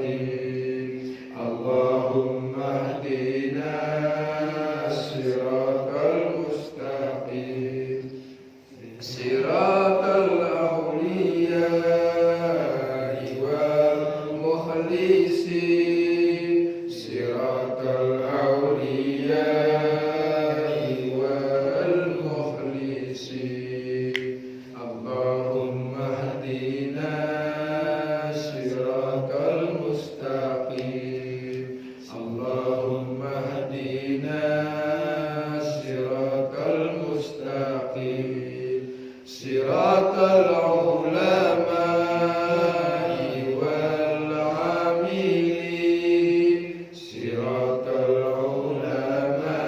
المستقيم اللهم اهدنا الصراط المستقيم صراط الأولياء والمخلصين صراط الأولياء والمخلصين اللهم اهدنا الصراط المستقيم اللهم اهدنا الصراط المستقيم صراط العلماء والعاملين صراط العلماء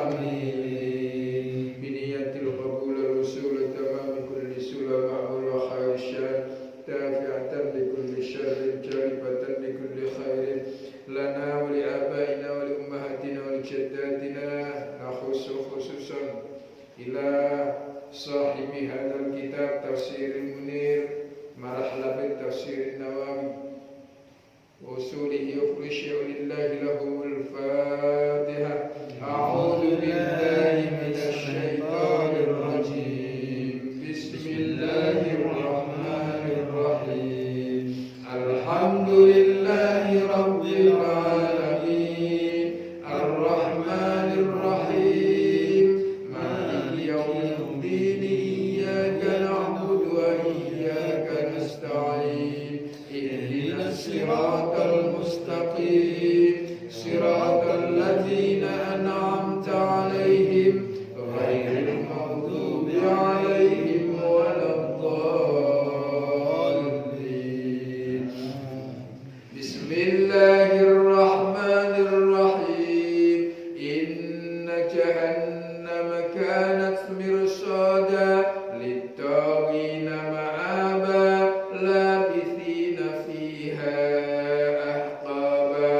والعاملين بنية القبول الوصول تمام كل سلة معمول وخير الشان دافعة لكل شر جالبة لكل خير لنا ولآبائنا ولأمهاتنا ولجداتنا نخص خصوصا إلى صاحب هذا الكتاب تفسير المنير مرحلة التفسير النووي وصوله يفرش لله له الفاتحة أعوذ بالله من الشيطان الرجيم بسم الله الرحمن الرحيم الحمد لله رب العالمين الرحمن الرحيم مالك يوم الدين إياك نعبد وإياك نستعين اهدنا الصراط المستقيم صراط الذين أنعمت عليهم غير المغضوب عليهم ولا الضالين بسم الله الرحمن الرحيم إن جهنم كانت مرصادا للطاغين مآبا لابثين فيها أحقابا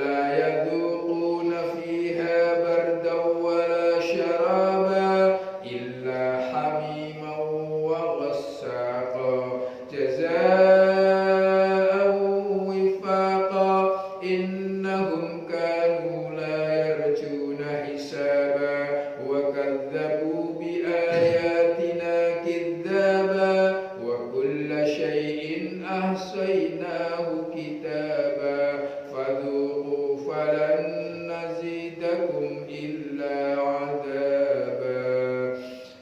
لا يذوقون فيها بردا ولا شرابا إلا حميما وغساقا جزاء وفاقا إنهم كانوا لا يرجون حسابا وكذبوا بآياتنا كذابا وكل شيء أحصيناه كتابا فذوقوا فلن نزيدكم إلا عذابا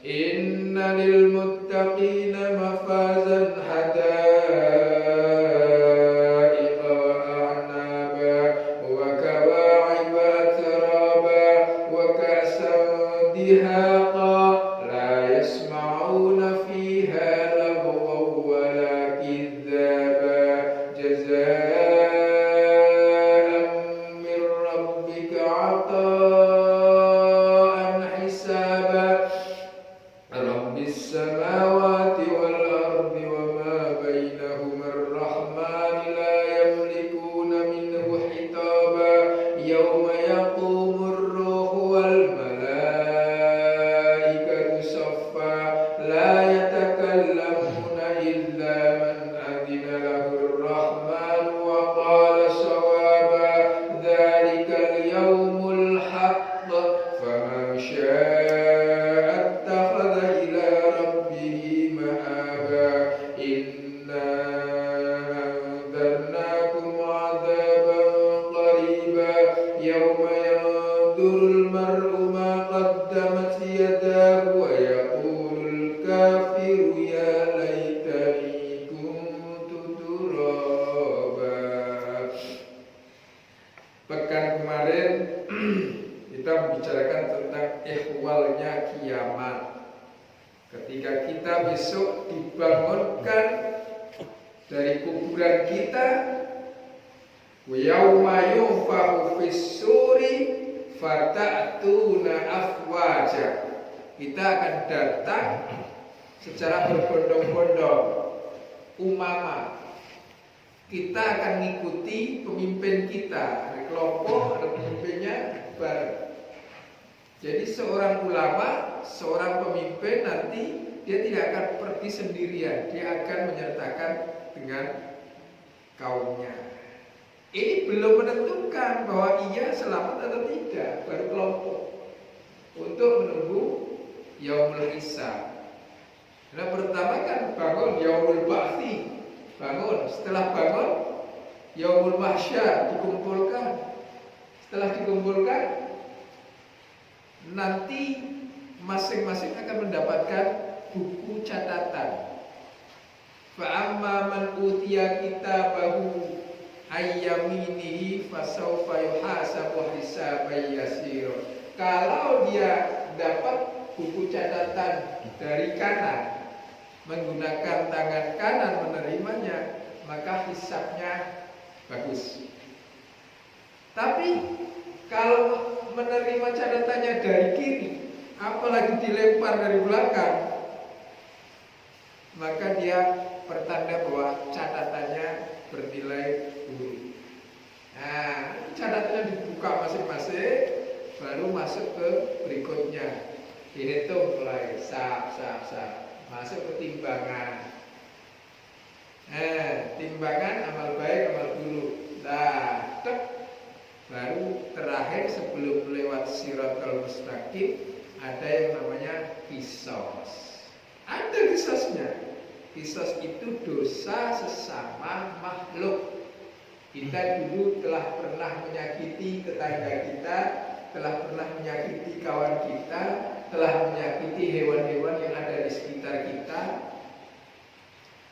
إن للمتقين مفازا حدائق وأعنابا وكواعب أترابا وكأسا دهاقا لا يسمعون فيها لغوا ولا كذابا جزاء من ربك عطاء حسابا رب السماوات والأرض وما بينهما الرحمن لا يملكون منه حطابا يوم يقوم الروح والملائكة صفا لا يتكلمون إلا من أذن له الرحمن وقال صوابا ذلك اليوم الحق فمن شاء اتخذ إلى ربه مآبا إنا أنذرناكم عذابا قريبا يوم ينظر المرء ما قدمت يداه ويقول الكافر يا ليتني كنت ترابا. Pekan kemarin kita membicarakan tentang ihwalnya kiamat. Ketika kita besok dibangunkan dari kuburan kita, yauma yunfahu fis-suri fata'tuna afwaja. Kita akan datang secara berbondong-bondong, umama. Kita akan mengikuti pemimpin kita, ada kelompok, ada pemimpinnya bareng. Jadi seorang ulama, seorang pemimpin nanti dia tidak akan pergi sendirian, dia akan menyertakan dengan kaumnya. Ini belum menentukan bahwa ia selamat atau tidak, baru kelompok untuk menunggu yaumul hisab. Nah, pertama kan bangun yaumul ba'thi, bangun. Setelah bangun yaumul mahsyar, dikumpulkan. Setelah dikumpulkan, nanti masing-masing akan mendapatkan buku catatan. Fa'amma man utiya kitabahu ayyaminihi fasawfa yuhasabu hisaban yasira. Kalau dia dapat buku catatan dari kanan, menggunakan tangan kanan menerimanya, maka hisabnya bagus. Tapi kalau menerima catatannya dari kiri, apalagi dilempar dari belakang, maka dia pertanda bahwa catatannya bernilai buruk. Nah, catatannya dibuka masing-masing, baru masuk ke berikutnya. Dihitung mulai sap, masuk ke timbangan. Timbangan amal baik, amal buruk. Nah, baru terakhir sebelum lewat siratal mustaqim ada yang namanya qisas. Ada qisasnya. Qisas itu dosa sesama makhluk. Kita dulu telah pernah menyakiti tetangga kita, telah pernah menyakiti kawan kita, telah menyakiti hewan-hewan yang ada di sekitar kita.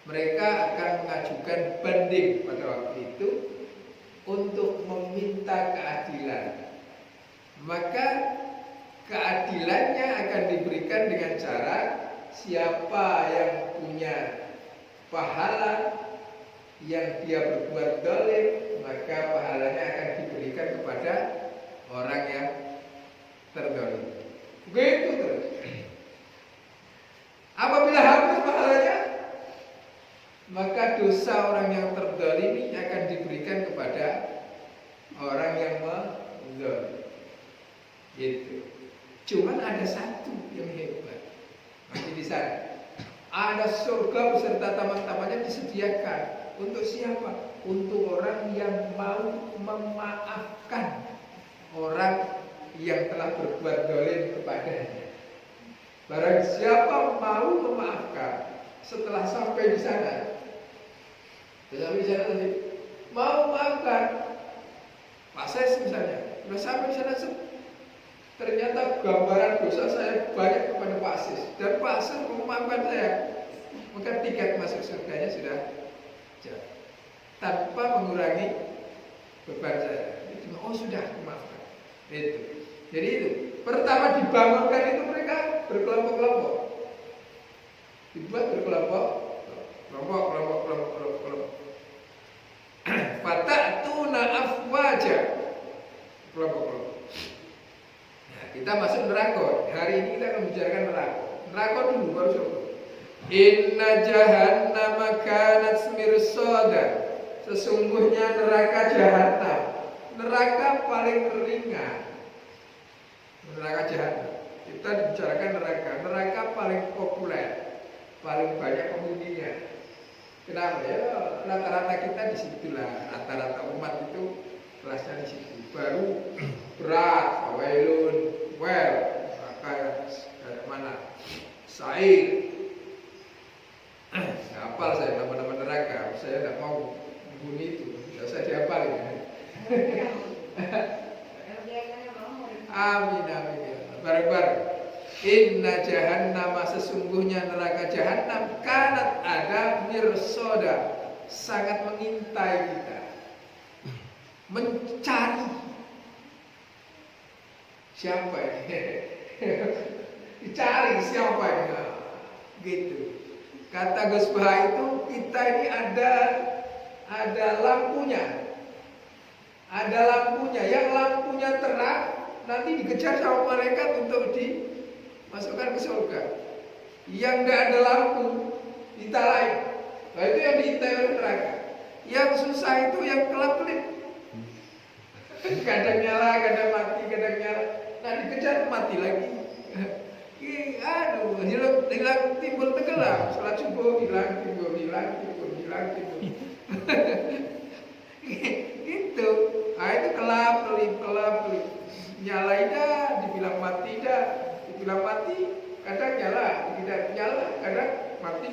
Mereka akan mengajukan banding pada waktu itu untuk meminta keadilan. Maka keadilannya akan diberikan dengan cara siapa yang punya pahala yang dia berbuat zalim, maka pahalanya akan diberikan kepada orang yang terzalim. Begitu terus. Apabila habis pahalanya, maka dosa orang yang terzalimi akan diberikan kepada orang yang menzalim. Gitu. Cuman ada satu yang hebat. Masih di sana. Ada surga beserta taman-tamannya disediakan. Untuk siapa? Untuk orang yang mau memaafkan orang yang telah berbuat zalim kepadanya. Barang siapa mau memaafkan setelah sampai di sana, tadi mau maafkan Pak Ses misalnya, sudah sampai di sana, ternyata gambaran dosa saya banyak kepada Pak Ses dan Pak Ses mau memaafkan saya, maka tiket masuk surganya sudah jauh, tanpa mengurangi beban saya. Oh sudah, maafkan. Itu. Jadi itu pertama dibangunkan itu mereka berkelompok-kelompok, dibuat berkelompok, kelompok. Fata'tuna afwaja, kelompok. Nah, kita masuk neraka. Hari ini kita akan membicarakan neraka. Neraka dulu baru surga. Inna jahannama kanat mirsada. Sesungguhnya neraka jahanam, neraka paling ringan. Neraka jahanam. Kita dibicarakan neraka paling populer, paling banyak penghuninya. Kenapa ya? Rata-rata kita di situlah, rata-rata umat itu kelasnya di situ. Baru berat, wailun, neraka kayak mana? Sa'ir. Hafal saya nama-nama neraka. Saya tidak mau bunyi itu, tidak usah dihafal ya. Amin. Bareng-bareng. Inna jahannama, sesungguhnya neraka jahanam, kanat ada mirsoda, sangat mengintai kita, mencari siapa ini, dicari siapa ini, gitu. Kata Gus Bah itu, kita ini ada lampunya, yang lampunya terang, nanti dikejar sama malaikat untuk dimasukkan ke surga. Yang enggak ada lampu, ditalain. Nah, itu yang diintai oleh neraka. Yang susah itu yang kelap-kelip. Kadang nyala, kadang mati, kadang nyala. Nah, dikejar mati lagi. hilang timbul tenggelam. Salat subuh hilang timbul. Gitu. Nah, itu kelap kelip. Nyalain dah, dibilang mati dah, dibilang mati, kadang nyala, tidak nyala, kadang mati.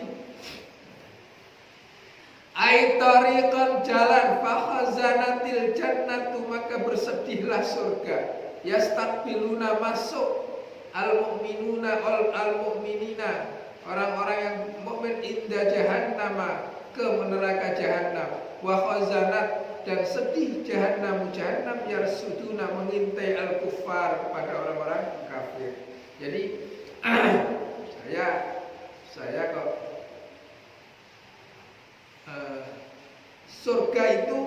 Aitariqan jalan, fakhazanatil jannatu, maka bersedihlah surga. Yastaqbiluna masuk, al-mu'minuna al-mu'minina, orang-orang yang mukmin, inda jahannama, ke neraka jahannam. Wa khazanat, dan sedih jahannam yarsuduna, mengintai al-kuffar, kepada orang-orang kafir. Jadi saya kok surga itu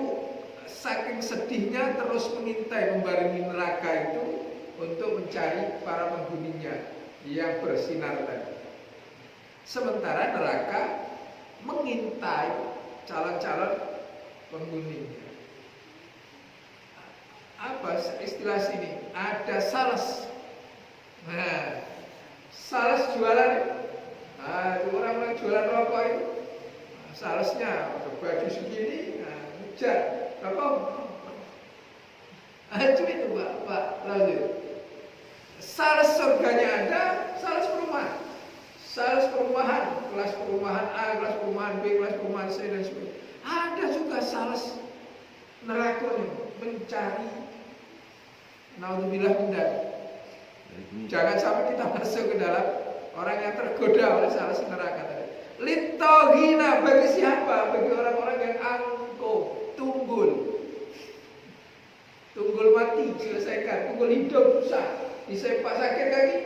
saking sedihnya terus mengintai, membarengi neraka itu untuk mencari para penghuninya yang bersinar tadi. Sementara neraka mengintai calon-calon penghuninya. Apa istilah sini? Ada sales. Nah, sales jualan. Nah, itu orang jualan rokok itu. Nah, salesnya baju segini, nah, ngejar rokok. Cuma itu Pak Lalu. Sales surganya ada, sales perumahan. Sales perumahan, kelas perumahan A, kelas perumahan B, kelas perumahan C, dan sebagainya. Ada juga sales nerakanya, mencari. Naudzubillah min dzalik. Jangan sampai kita masuk ke dalam orang yang tergoda oleh sales neraka tadi. Litoghina, bagi siapa? Bagi orang-orang yang angkuh, tunggul mati, selesaikan. Tunggul hidup susah, disepak sakit kaki.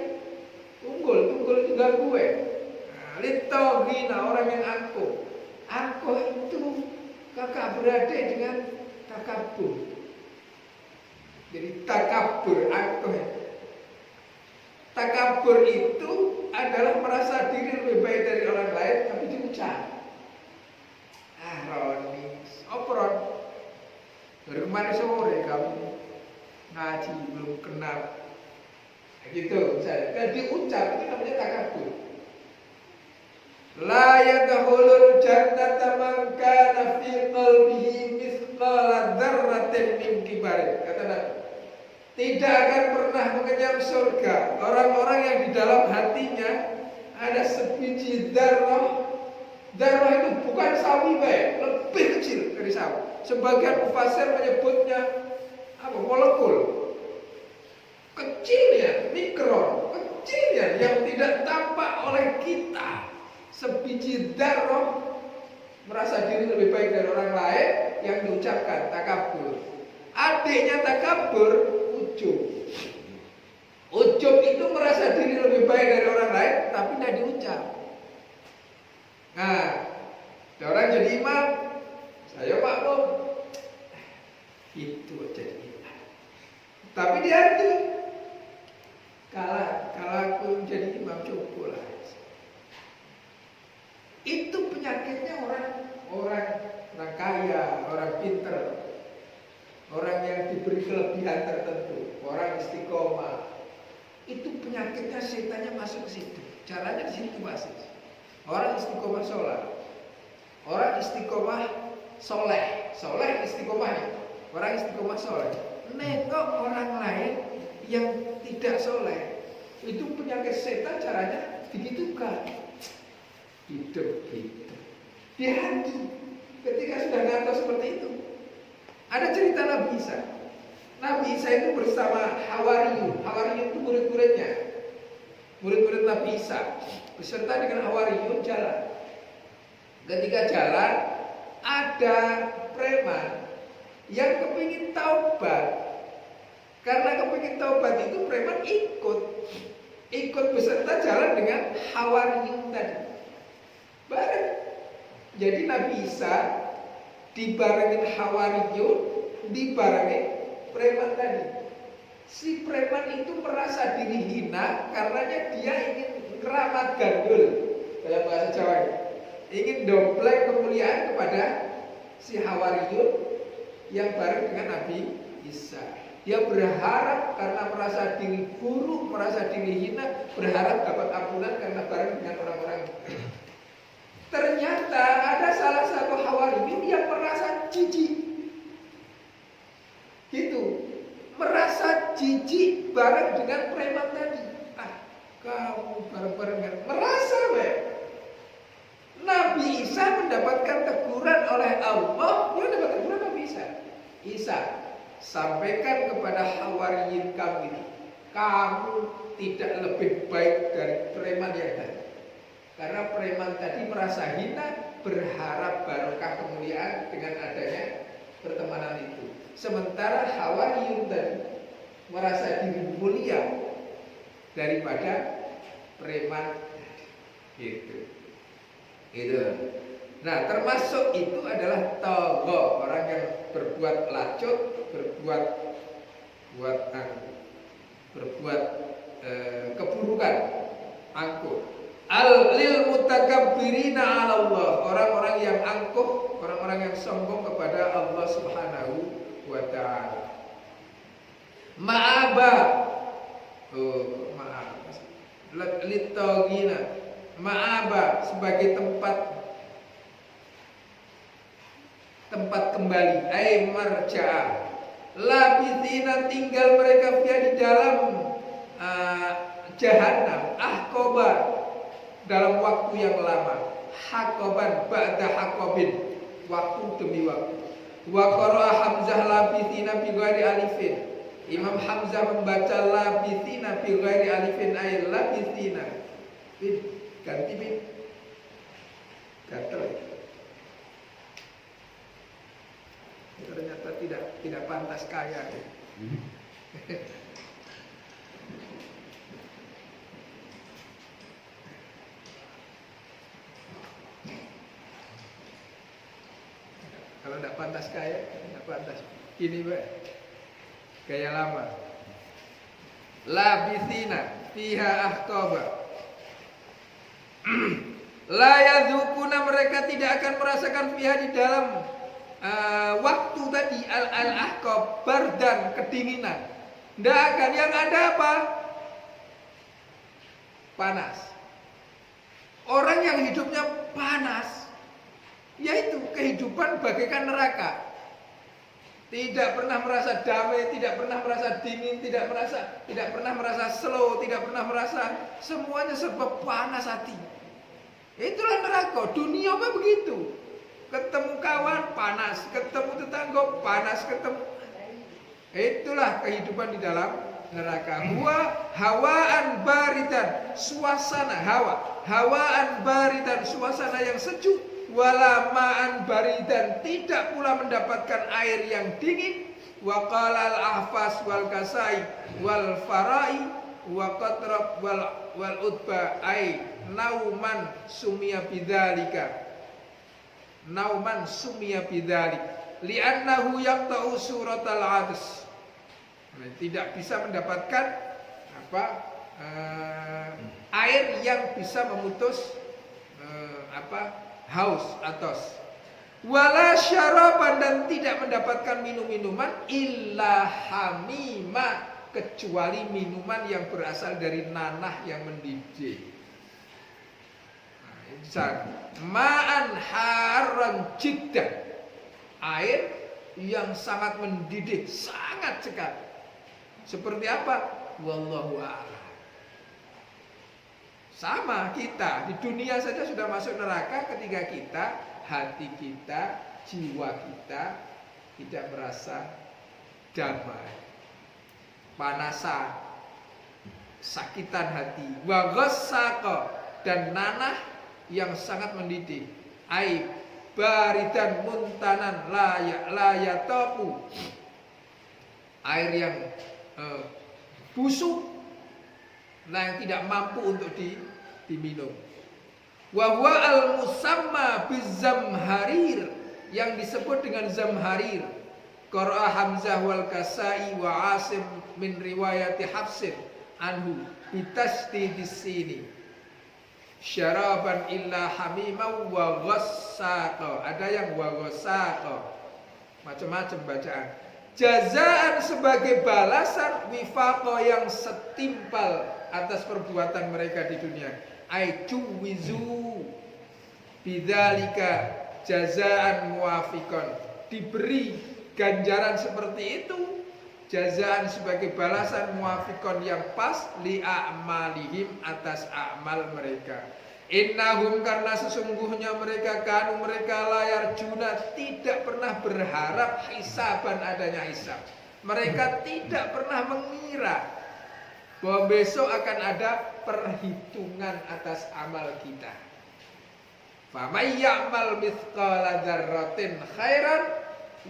Tunggul itu gue. Nah, litoghina, orang yang angkuh. Angkuh itu kakak beradik dengan takabur. Jadi takabur, angkuh. Takabur itu adalah merasa diri lebih baik dari orang lain, tapi diucap. Roni, Ron? Baru kemarin sore kamu ngaji belum kenal. Gitu misalnya. Dan diucap, itu namanya takabur. La yadkhulul jannata man kana fi qalbihi mithqala dzarratin min kibarin. Kata Nabi, tidak akan pernah mengenyam surga orang-orang yang di dalam hatinya ada sebiji darah. Darah itu bukan sawi baik, lebih kecil dari sawi. Sebagian mufasir menyebutnya molekul. Kecilnya, mikron, kecilnya yang tidak tampak oleh kita. Sebiji darah merasa diri lebih baik dari orang lain yang diucapkan takabur. Adiknya takabur, ujub. Ujub itu merasa diri lebih baik dari orang lain tapi tidak diucap. Nah, ada orang jadi imam, saya makmum, itu jadi imam. Tapi di hati, kalau aku jadi imam cukup lah. Itu penyakitnya orang kaya, orang pinter, orang yang diberi kelebihan tertentu, orang istiqomah. Itu penyakitnya, setannya masuk ke situ. Caranya di sini masuk. Orang istiqomah sholat, orang istiqomah soleh istiqomahnya. Orang istiqomah soleh, nengok orang lain yang tidak soleh. Itu penyakit setan, caranya digitukan. Hidup gitu. Di hati. Ketika sudah ngatur seperti itu. Ada cerita Nabi Isa. Nabi Isa itu bersama Hawariyun. Hawariyun itu murid-muridnya. Murid-murid Nabi Isa. Beserta dengan Hawariyun jalan. Ketika jalan, ada preman yang kepingin taubat. Karena kepingin taubat itu, preman ikut beserta jalan dengan Hawariyun tadi. Bareng. Jadi Nabi Isa dibarengin Hawariyun, dibarengin preman tadi. Si preman itu merasa diri hina karenanya dia ingin keramat gandul dalam bahasa Jawa. Ingin dompleng kemuliaan kepada si Hawariyun yang bareng dengan Nabi Isa. Dia berharap karena merasa diri buruk, merasa diri hina, berharap dapat ampunan karena bareng dengan orang-orang. Ternyata ada salah satu Hawariyin yang merasa jijik. Gitu. Merasa jijik bareng dengan preman tadi. Kamu bareng-bareng merasa, weh. Nabi Isa mendapatkan teguran oleh Allah. Dia dapat teguran Nabi Isa. Isa, sampaikan kepada Hawariyin kamu ini, kamu tidak lebih baik dari preman yang tadi. Karena preman tadi merasa hina, berharap barokah kemuliaan dengan adanya pertemanan itu. Sementara Hawariyun tadi merasa diri mulia daripada preman gitu. Itu. Nah, termasuk itu adalah togo, orang yang berbuat lacut, berbuat keburukan, angkuh. Al-lil mutakabbirina 'ala Allah, orang-orang yang angkuh, orang-orang yang sombong kepada Allah Subhanahu wa ta'ala. Ma'aba, litogina, ma'aba sebagai tempat kembali, ay marja'a. Labithina, tinggal mereka di dalam jahannam, ahqoba, dalam waktu yang lama, hakoban ba'da hakobin, waktu demi waktu. Wa qara'a Hamzah labithina bi ghairi alifin. Imam Hamzah membaca labithina bi ghairi alifin, ay labithina. Ganti bin. Gatel. Ternyata tidak pantas kaya. Kalau tidak pantas kaya, tidak pantas. Ini Pak, gaya lama. Labithina fiha ahqaba. La yadzukuna, mereka tidak akan merasakan fiha di dalam waktu tadi al-ahqab, bardan, kedinginan. Tidak akan, yang ada apa? Panas. Orang yang hidupnya panas, yaitu kehidupan bagaikan neraka. Tidak pernah merasa damai, tidak pernah merasa dingin, tidak pernah merasa slow, tidak pernah merasa, semuanya serba panas hati. Itulah neraka. Dunia apa begitu? Ketemu kawan panas, ketemu tetangga panas, ketemu. Itulah kehidupan di dalam neraka. Hawaan baridan, suasana hawaan baridan, suasana yang sejuk. Wala ma'an baridan, tidak pula mendapatkan air yang dingin. Wa qala al-ahfas wal kasai wal farai wa qatrab wal utba, ay nauman sumia bidzalika, nauman sumia bidzalik li'annahu yaqta'u suratal 'ads. Tidak bisa mendapatkan air yang bisa memutus haus, atos. Wala syaraban, dan tidak mendapatkan minum-minuman illa hamima, kecuali minuman yang berasal dari nanah yang mendidih. Ma'an harran jiddan, air yang sangat mendidih, sangat sekali. Seperti apa? Wallahu a'lam. Sama kita, di dunia saja sudah masuk neraka ketika kita, hati kita, jiwa kita tidak merasa damai, panasan, sakitan hati. Wa ghassaqo, dan nanah yang sangat mendidih. Aib baridan muntanan layataku, air yang busuk, yang tidak mampu untuk diminum. Wa huwa al-musamma bizamharir, yang disebut dengan zamharir. Qara'a Hamzah wal Kasai wa Asim min riwayati Hafsin anhu bitasdidis sini. Syaraban illa hamimau wa ghassaqa. Ada yang wa ghassaqa. Macam-macam bacaan. Jazaan sebagai balasan wifaqo yang setimpal atas perbuatan mereka di dunia. Aicuwizu bidzalika jazaan muwafiqon, diberi ganjaran seperti itu, jazaan sebagai balasan muwafiqon yang pas li a'malihim atas amal mereka. Innahum, karena sesungguhnya mereka layar juna, tidak pernah berharap hisaban, adanya hisab. Mereka tidak pernah mengira bahwa besok akan ada perhitungan atas amal kita. Faman ya'mal mithqala dzarratin khairan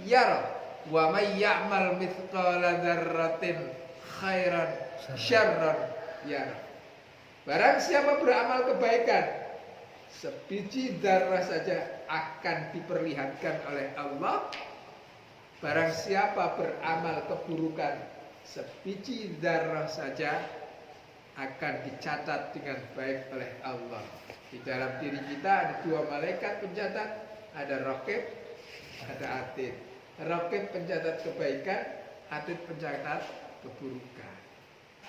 yarah wa may ya'mal mithqala dzarratin khairan syarran yarah. Barang siapa beramal kebaikan, sebiji darah saja akan diperlihatkan oleh Allah. Barang siapa beramal keburukan, sebiji darah saja akan dicatat dengan baik oleh Allah. Di dalam diri kita ada dua malaikat pencatat, ada raqib, ada atid. Raqib pencatat kebaikan, atid pencatat keburukan.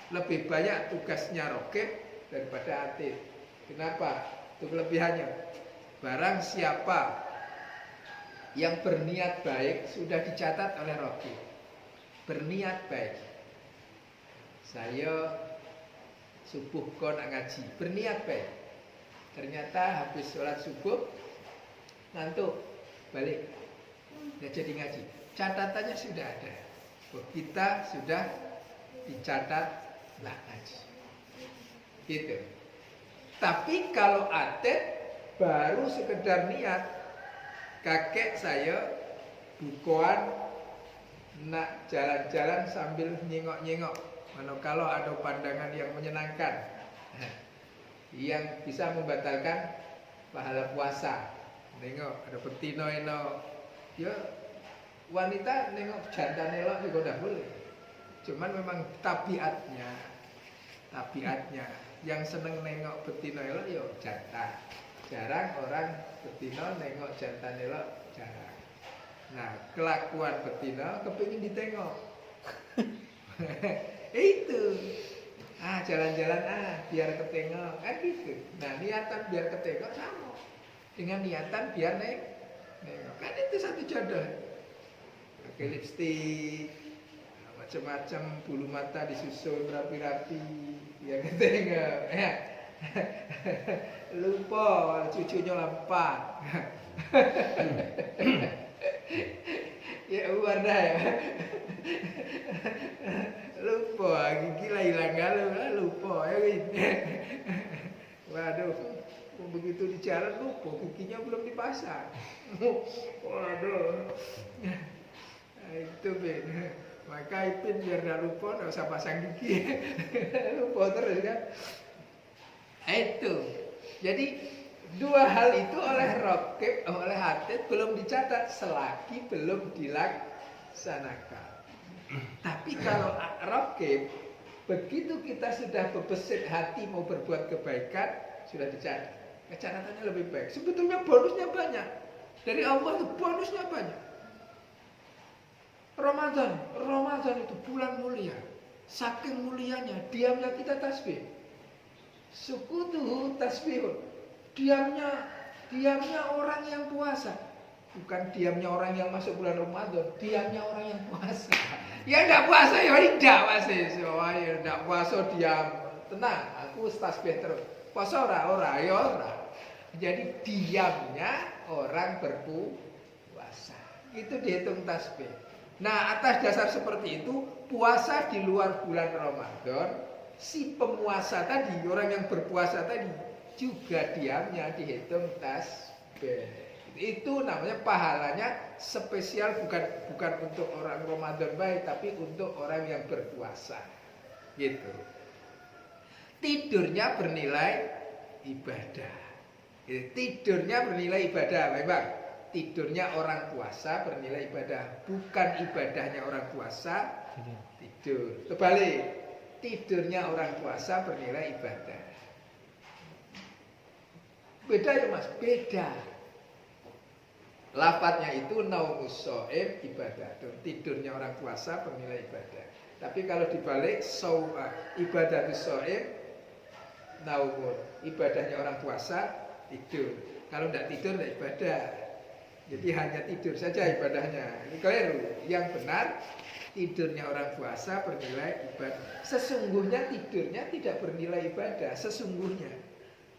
Lebih banyak tugasnya raqib daripada atid. Kenapa? Itu kelebihannya. Barang siapa yang berniat baik sudah dicatat oleh raqib. Berniat baik. Saya subuh kok nak ngaji, berniat baik. Ternyata habis sholat subuh ngantuk, balik nggak jadi ngaji. Catatannya sudah ada. Kita sudah dicatat lah ngaji. Gitu. Tapi kalau atid baru sekedar niat, kakek saya bukuan nak jalan-jalan sambil nyengok-nyengok, kalau ada pandangan yang menyenangkan, yang bisa membatalkan pahala puasa. Nengok ada betina eno, ya wanita nengok jantan elok juga udah boleh. Cuman memang tabiatnya yang seneng nengok betina elok ya jantan. Jarang orang betina nengok jantan elok, jarang. Nah, kelakuan betina kepingin ditengok. Itu. Jalan-jalan biar ketengok, kan gitu. Nah, niatan biar ketengok sama dengan niatan biar nengok. Kan itu satu jodoh. Pakai lipstik, macam-macam, bulu mata disusun rapi-rapi, biar ketengok. Lupa cucunya lampat. Ya warna ya. Lupa gigi lah hilang galau, lupa ya gitu. Waduh, begitu di jalan lupa giginya belum dipasang. Waduh, itu Ben. Maka Ipin biar gak lupa, gak usah pasang gigi. Lupa terus kan. Itu. Jadi dua hal itu oleh raqib, oleh atid belum dicatat selagi belum dilaksanakan. Tapi kalau raqib, begitu kita sudah berbesit hati mau berbuat kebaikan, sudah dicatat. Catatannya lebih baik. Sebetulnya bonusnya banyak. Dari Allah itu bonusnya banyak. Ramadan itu bulan mulia. Saking mulianya, diamnya kita tasbih. Sukutuhu tasbihun. Diamnya orang yang puasa. Bukan diamnya orang yang masuk bulan Ramadan, diamnya orang yang puasa. Ya enggak puasa ya tidak Mas. Ya enggak puasa diam. Tenang, aku tasbih terus. Puasa ora ya ora. Jadi diamnya orang berpuasa. Itu dihitung tasbih. Nah, atas dasar seperti itu, puasa di luar bulan Ramadan, si pemuasa tadi, orang yang berpuasa tadi, juga diamnya dihitung tasbih. Itu namanya pahalanya spesial, bukan untuk orang Ramadan baik, tapi untuk orang yang berpuasa. Gitu. Tidurnya bernilai ibadah. Tidurnya bernilai ibadah, memang. Tidurnya orang puasa bernilai ibadah, bukan ibadahnya orang puasa tidur. Terbalik, tidurnya orang puasa bernilai ibadah. Beda ya Mas, beda. Lafadznya itu naumus shaim ibadah. Tidurnya orang puasa bernilai ibadah. Tapi kalau dibalik ibadatus shaim naumun. Ibadahnya orang puasa tidur. Kalau tidak tidur tidak ibadah. Jadi hanya tidur saja ibadahnya. Ini keliru. Yang benar tidurnya orang puasa bernilai ibadah. Sesungguhnya tidurnya tidak bernilai ibadah. Sesungguhnya.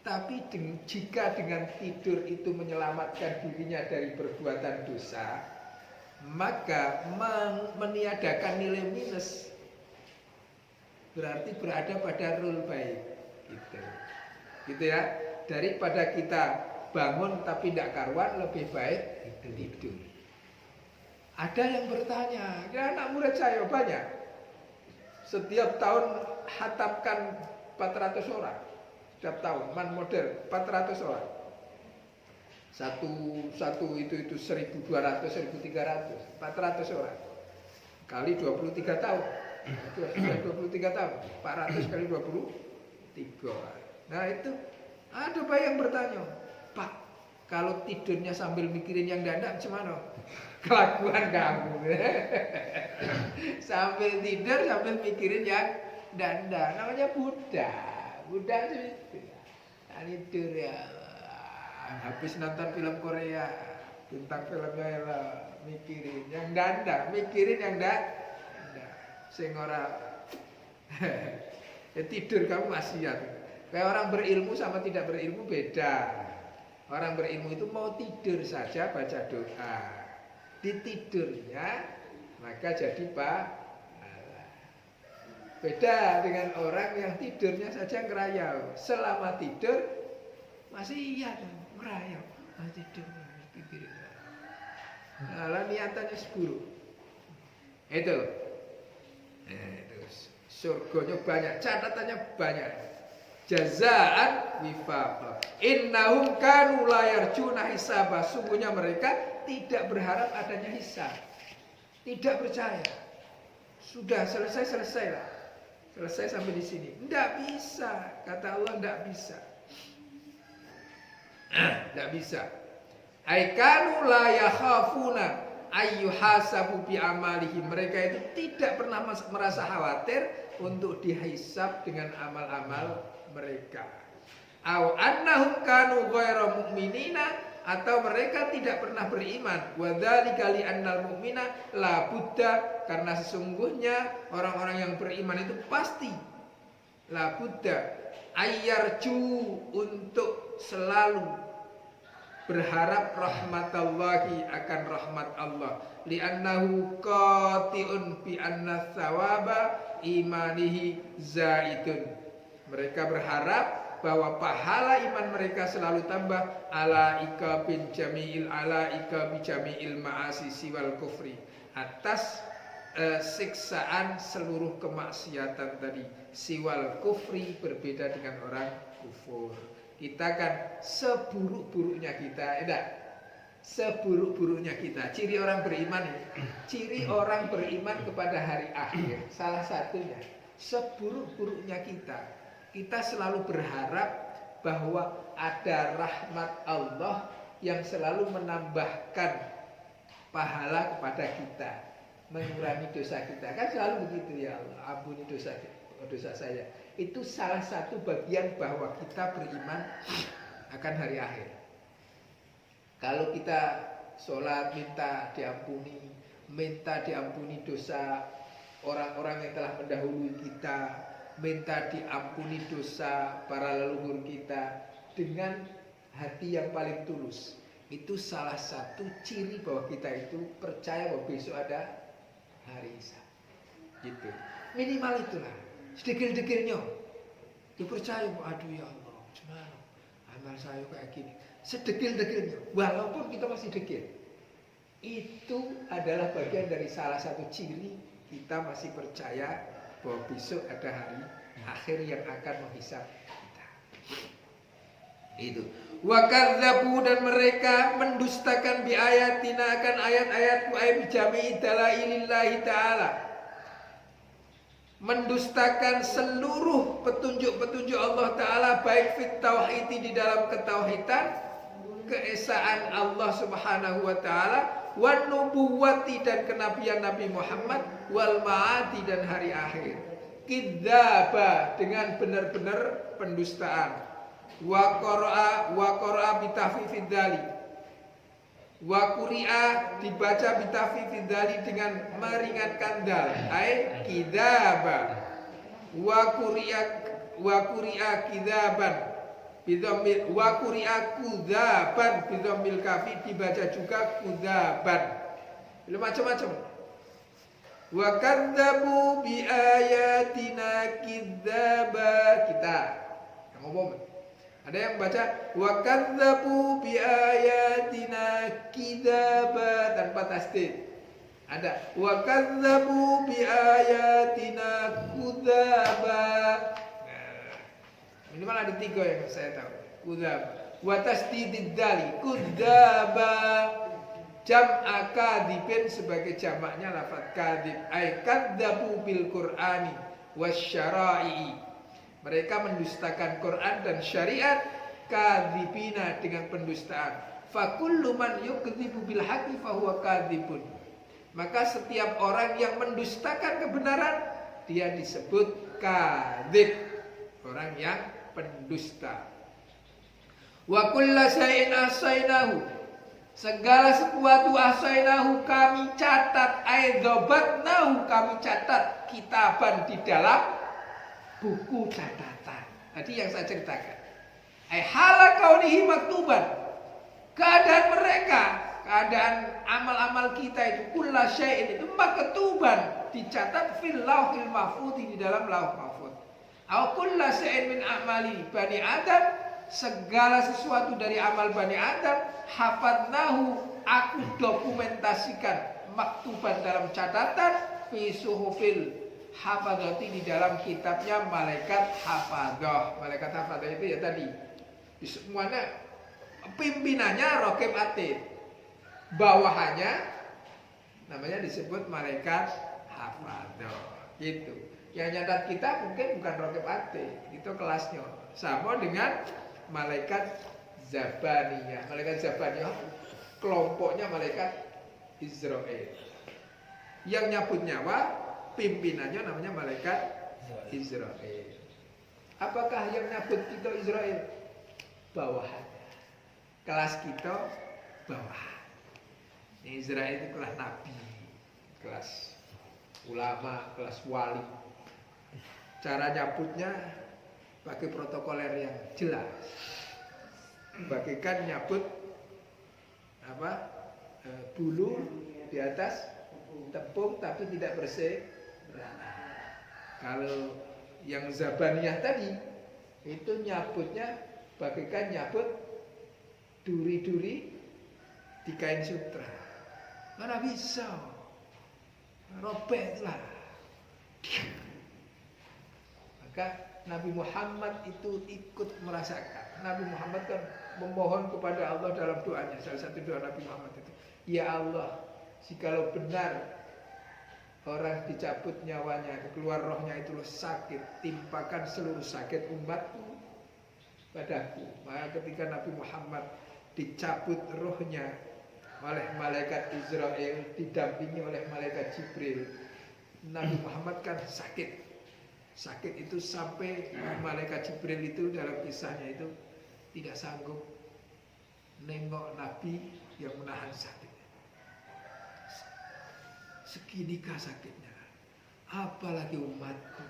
Tapi jika dengan tidur itu menyelamatkan dirinya dari perbuatan dosa, maka meniadakan nilai minus. Berarti berada pada rule baik. Gitu ya. Daripada kita bangun tapi tidak karuan, lebih baik tidur. Ada yang bertanya, ya anak murid saya banyak. Setiap tahun hatamkan 400 orang. Setiap tahun, man model 400 orang. Satu itu 1.200, 1.300, 400 orang. Kali 23 tahun. Itu sudah 23 tahun. 400 kali 23 orang. Nah itu ada bayi yang bertanya, Pak, kalau tidurnya sambil mikirin yang dandan gimana? Kelakuan kamu. Sambil tidur sambil mikirin yang dandan. Namanya Buddha. Buddha itu tidur ya. Habis nonton film Korea, bintang filmnya ya mikirin yang dandan, mikirin yang dandan. Sing ora ya tidur kamu maksiat. Kayak orang berilmu sama tidak berilmu beda. Orang berilmu itu mau tidur saja baca doa. Di tidurnya maka jadi pahala. Beda dengan orang yang tidurnya saja ngerayau. Selama tidur masih iya ngerayau. Masih tidur pikir. Nah, niatannya buruk. Itu surganya banyak, catatannya banyak. Jazaan wifaqa. Innahum kanu la yarjuna hisaba. Sungguhnya mereka tidak berharap adanya hisab. Tidak percaya. Sudah selesai lah. Selesai sampai di sini. Tidak bisa, kata Allah tidak bisa. Tidak bisa. Ai kanu la yakhafuna ayyuhasabu bi amalihim. Mereka itu tidak pernah merasa khawatir untuk dihisab dengan amal-amal mereka. Au annahum kanu ghairu mu'minina, atau mereka tidak pernah beriman. Wa dzalika li annal mu'mina la budda, karena sesungguhnya orang-orang yang beriman itu pasti la budda ayyarju, untuk selalu berharap rahmatallahi, akan rahmat Allah. Li annahu qati'un bi anna thawaba imanihi zaidun. Mereka berharap bahwa pahala iman mereka selalu tambah alaika bin jami'il alaika bi jami'il ma'asi siwal kufri, atas siksaan seluruh kemaksiatan tadi. Siwal kufri, berbeda dengan orang kufur. Kita kan seburuk-buruknya kita, enggak? Seburuk-buruknya kita. Ciri orang beriman ini, ciri orang beriman kepada hari akhir, salah satunya seburuk-buruknya kita selalu berharap bahwa ada rahmat Allah yang selalu menambahkan pahala kepada kita, mengurangi dosa kita. Kan selalu begitu, ya Allah, ampuni dosa saya. Itu salah satu bagian bahwa kita beriman akan hari akhir. Kalau kita sholat minta diampuni dosa orang-orang yang telah mendahului kita, minta diampuni dosa para leluhur kita dengan hati yang paling tulus. Itu salah satu ciri bahwa kita itu percaya bahwa besok ada hari hisab. Gitu. Minimal itulah. Sedekil-dekilnya dipercaya, aduh ya Allah, gimana amal saya kayak gini. Sedekil-dekilnya, walaupun kita masih dekil, itu adalah bagian dari salah satu ciri kita masih percaya bahwa besok ada hari akhir yang akan menghisab kita. Itu. Wa kadzabu, dan mereka mendustakan bi ayatina, akan ayat-ayatku, ay bi jami'i dalailillahi ta'ala. Mendustakan seluruh petunjuk-petunjuk Allah Ta'ala, baik fit tauhid, di dalam ketauhidan, keesaan Allah Subhanahu wa taala, wan nubuwati dan kenabian Nabi Muhammad, wal ma'ati dan hari akhir. Kidzaba dengan benar-benar pendustaan. Wa qara'a bitafifid dzalik. Wa quri'a dibaca bitafifid dzalik dengan meringankan dal. Ai kidzaba. Wa quri'a kidzaban bidhammil wa quri'a kudzaban bidhammil kafi, dibaca juga kudzaban. Itu macam-macam. Wa kadzabu bi ayatina kidzaba, kita ngomong. Ada yang baca wa kadzabu bi ayatina kidzaba tanpa tasdid. Ada wa kadzabu bi ayatina kudzaba. Nah, minimal ada 3 yang saya tahu. Kudzaba wa tasdidid dali kudzaba. Jam'a kadibin sebagai jamaknya lafaz kadib. Ai kadzabu bil Qur'ani wasyara'i. Mereka mendustakan Quran dan syariat, kadzibina dengan pendustaan. Fa kullu man yukdzibu bil haqqi fa huwa kadzibun. Maka setiap orang yang mendustakan kebenaran, dia disebut kadzib, orang yang pendusta. Wa kullu shay'in ahsaynahu, segala sesuatu ahsaynahu kami catat, aidzabatnahu kami catat, kitaban di dalam buku catatan. Tadi yang saya ceritakan. Hala kaunihi maktuban, keadaan mereka, keadaan amal-amal kita itu kullu syai'in itu maktuban, dicatat fil lauhil mahfuz, di dalam lauh mahfuz. Au kullu syai'in min amali bani Adam, segala sesuatu dari amal Bani Adam, hafadnahu aku dokumentasikan, maktuban dalam catatan, fi suhufil hafadhati di dalam kitabnya malaikat hafadhah. Malaikat hafadhah itu ya tadi semuanya, pimpinannya raqib atid, bawahannya namanya disebut malaikat hafadhah gitu. Yang nyatat kita mungkin bukan raqib atid, itu kelasnya sama dengan malaikat Zabaniyah. Malaikat Zabaniyah kelompoknya malaikat Israel. Yang nyabut nyawa pimpinannya namanya malaikat Israel. Apakah yang nyabut kita Israel? Bawahannya. Kelas kita bawahan. Israel itu kelas nabi, kelas ulama, kelas wali. Cara nyabutnya pakai protokoler yang jelas. Bagaikan nyabut bulu di atas tepung tapi tidak bersih. Kalau yang Zabaniyah tadi itu nyabutnya bagaikan nyabut duri-duri di kain sutra. Mana bisa, robeklah. Maka Nabi Muhammad itu ikut merasakan. Nabi Muhammad kan memohon kepada Allah dalam doanya. Salah satu doa Nabi Muhammad itu, ya Allah, jikalau benar orang dicabut nyawanya, keluar rohnya itu sakit, timpakan seluruh sakit umatku padaku. Maka ketika Nabi Muhammad dicabut rohnya oleh malaikat Israel, didampingi oleh malaikat Jibril, Nabi Muhammad kan sakit. Sakit itu sampai malaikat Jibril itu dalam kisahnya itu tidak sanggup nengok Nabi yang menahan sakit. Seginikah sakitnya, apalagi umatku.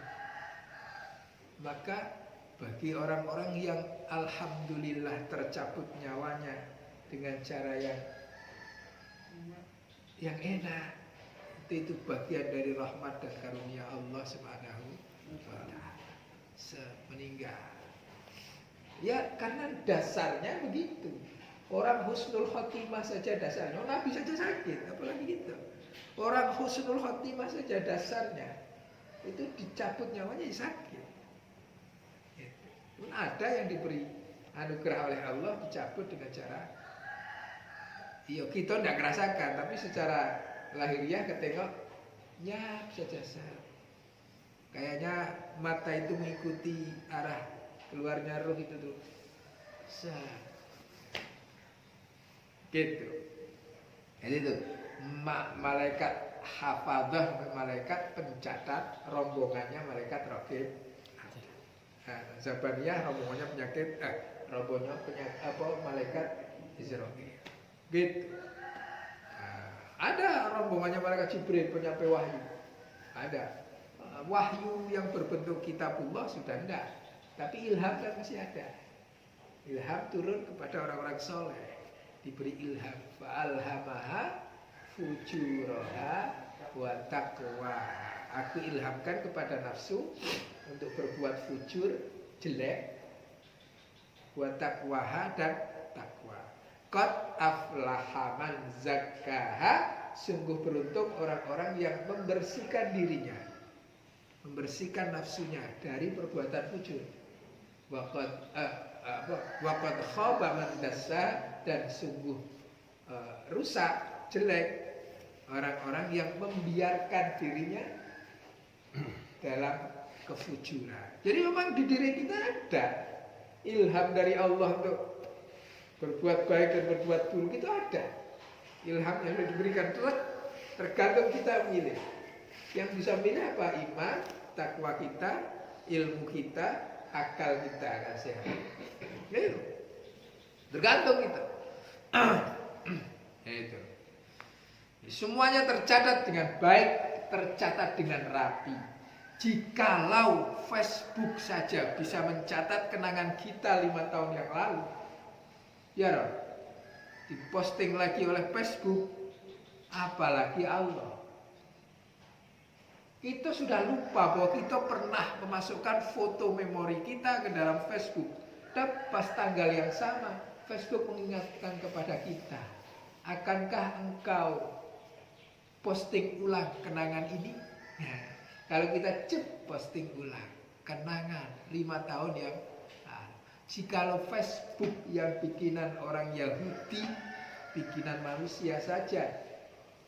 Maka bagi orang-orang yang alhamdulillah tercabut nyawanya dengan cara yang enak, itu bagian dari rahmat dan karunia Allah Subhanahu wa ta'ala. Semeninggal, ya karena dasarnya begitu. Orang husnul khotimah saja dasarnya, Nabi saja sakit, apalagi kita. Orang husnul khotimah saja dasarnya itu dicabut nyawanya ya sakit. Pun ada yang diberi anugerah oleh Allah dicabut dengan cara, iya kita tidak merasakan, tapi secara lahiriah ketengok nyap saja sah. Kayaknya mata itu mengikuti arah keluarnya roh itu tuh. Sah. Gitu. Jadi itu malaikat hafadzah, malaikat pencatat, rombongannya malaikat raqib. Zabaniyah rombongannya malaikat Israfil. Gitu. Ada rombongannya malaikat Jibril, penyampai wahyu. Ada. Wahyu yang berbentuk kitabullah sudah enggak. Tapi ilham kan masih ada. Ilham turun kepada orang-orang soleh. Diberi ilham. Fa'alhamaha fujuraha wa taqwa. Aku ilhamkan kepada nafsu untuk berbuat fujur, jelek, wa taqwaha dan takwa. Qad aflaha man zakkaha. Sungguh beruntung orang-orang yang membersihkan dirinya, membersihkan nafsunya dari perbuatan fujur. Waqad khaba man dassaha. Dan sungguh rusak, jelek orang-orang yang membiarkan dirinya dalam kefujuran. Jadi memang di diri kita ada ilham dari Allah untuk berbuat baik dan berbuat buruk, itu ada. Ilham yang sudah diberikan terus, tergantung kita milih. Yang bisa milih apa? Iman, takwa kita, ilmu kita, akal kita akan sehat. Gitu. Tergantung kita. Itu. Semuanya tercatat dengan baik, tercatat dengan rapi. Jikalau Facebook saja bisa mencatat kenangan kita 5 tahun yang lalu, ya Roh, diposting lagi oleh Facebook, apalagi Allah. Kita sudah lupa bahwa kita pernah memasukkan foto memori kita ke dalam Facebook. Dan pas tanggal yang sama, Facebook mengingatkan kepada kita, akankah engkau posting ulang kenangan ini? Nah, kalau kita posting ulang kenangan 5 tahun yang lalu. Jikalau Facebook yang bikinan orang Yahudi, bikinan manusia saja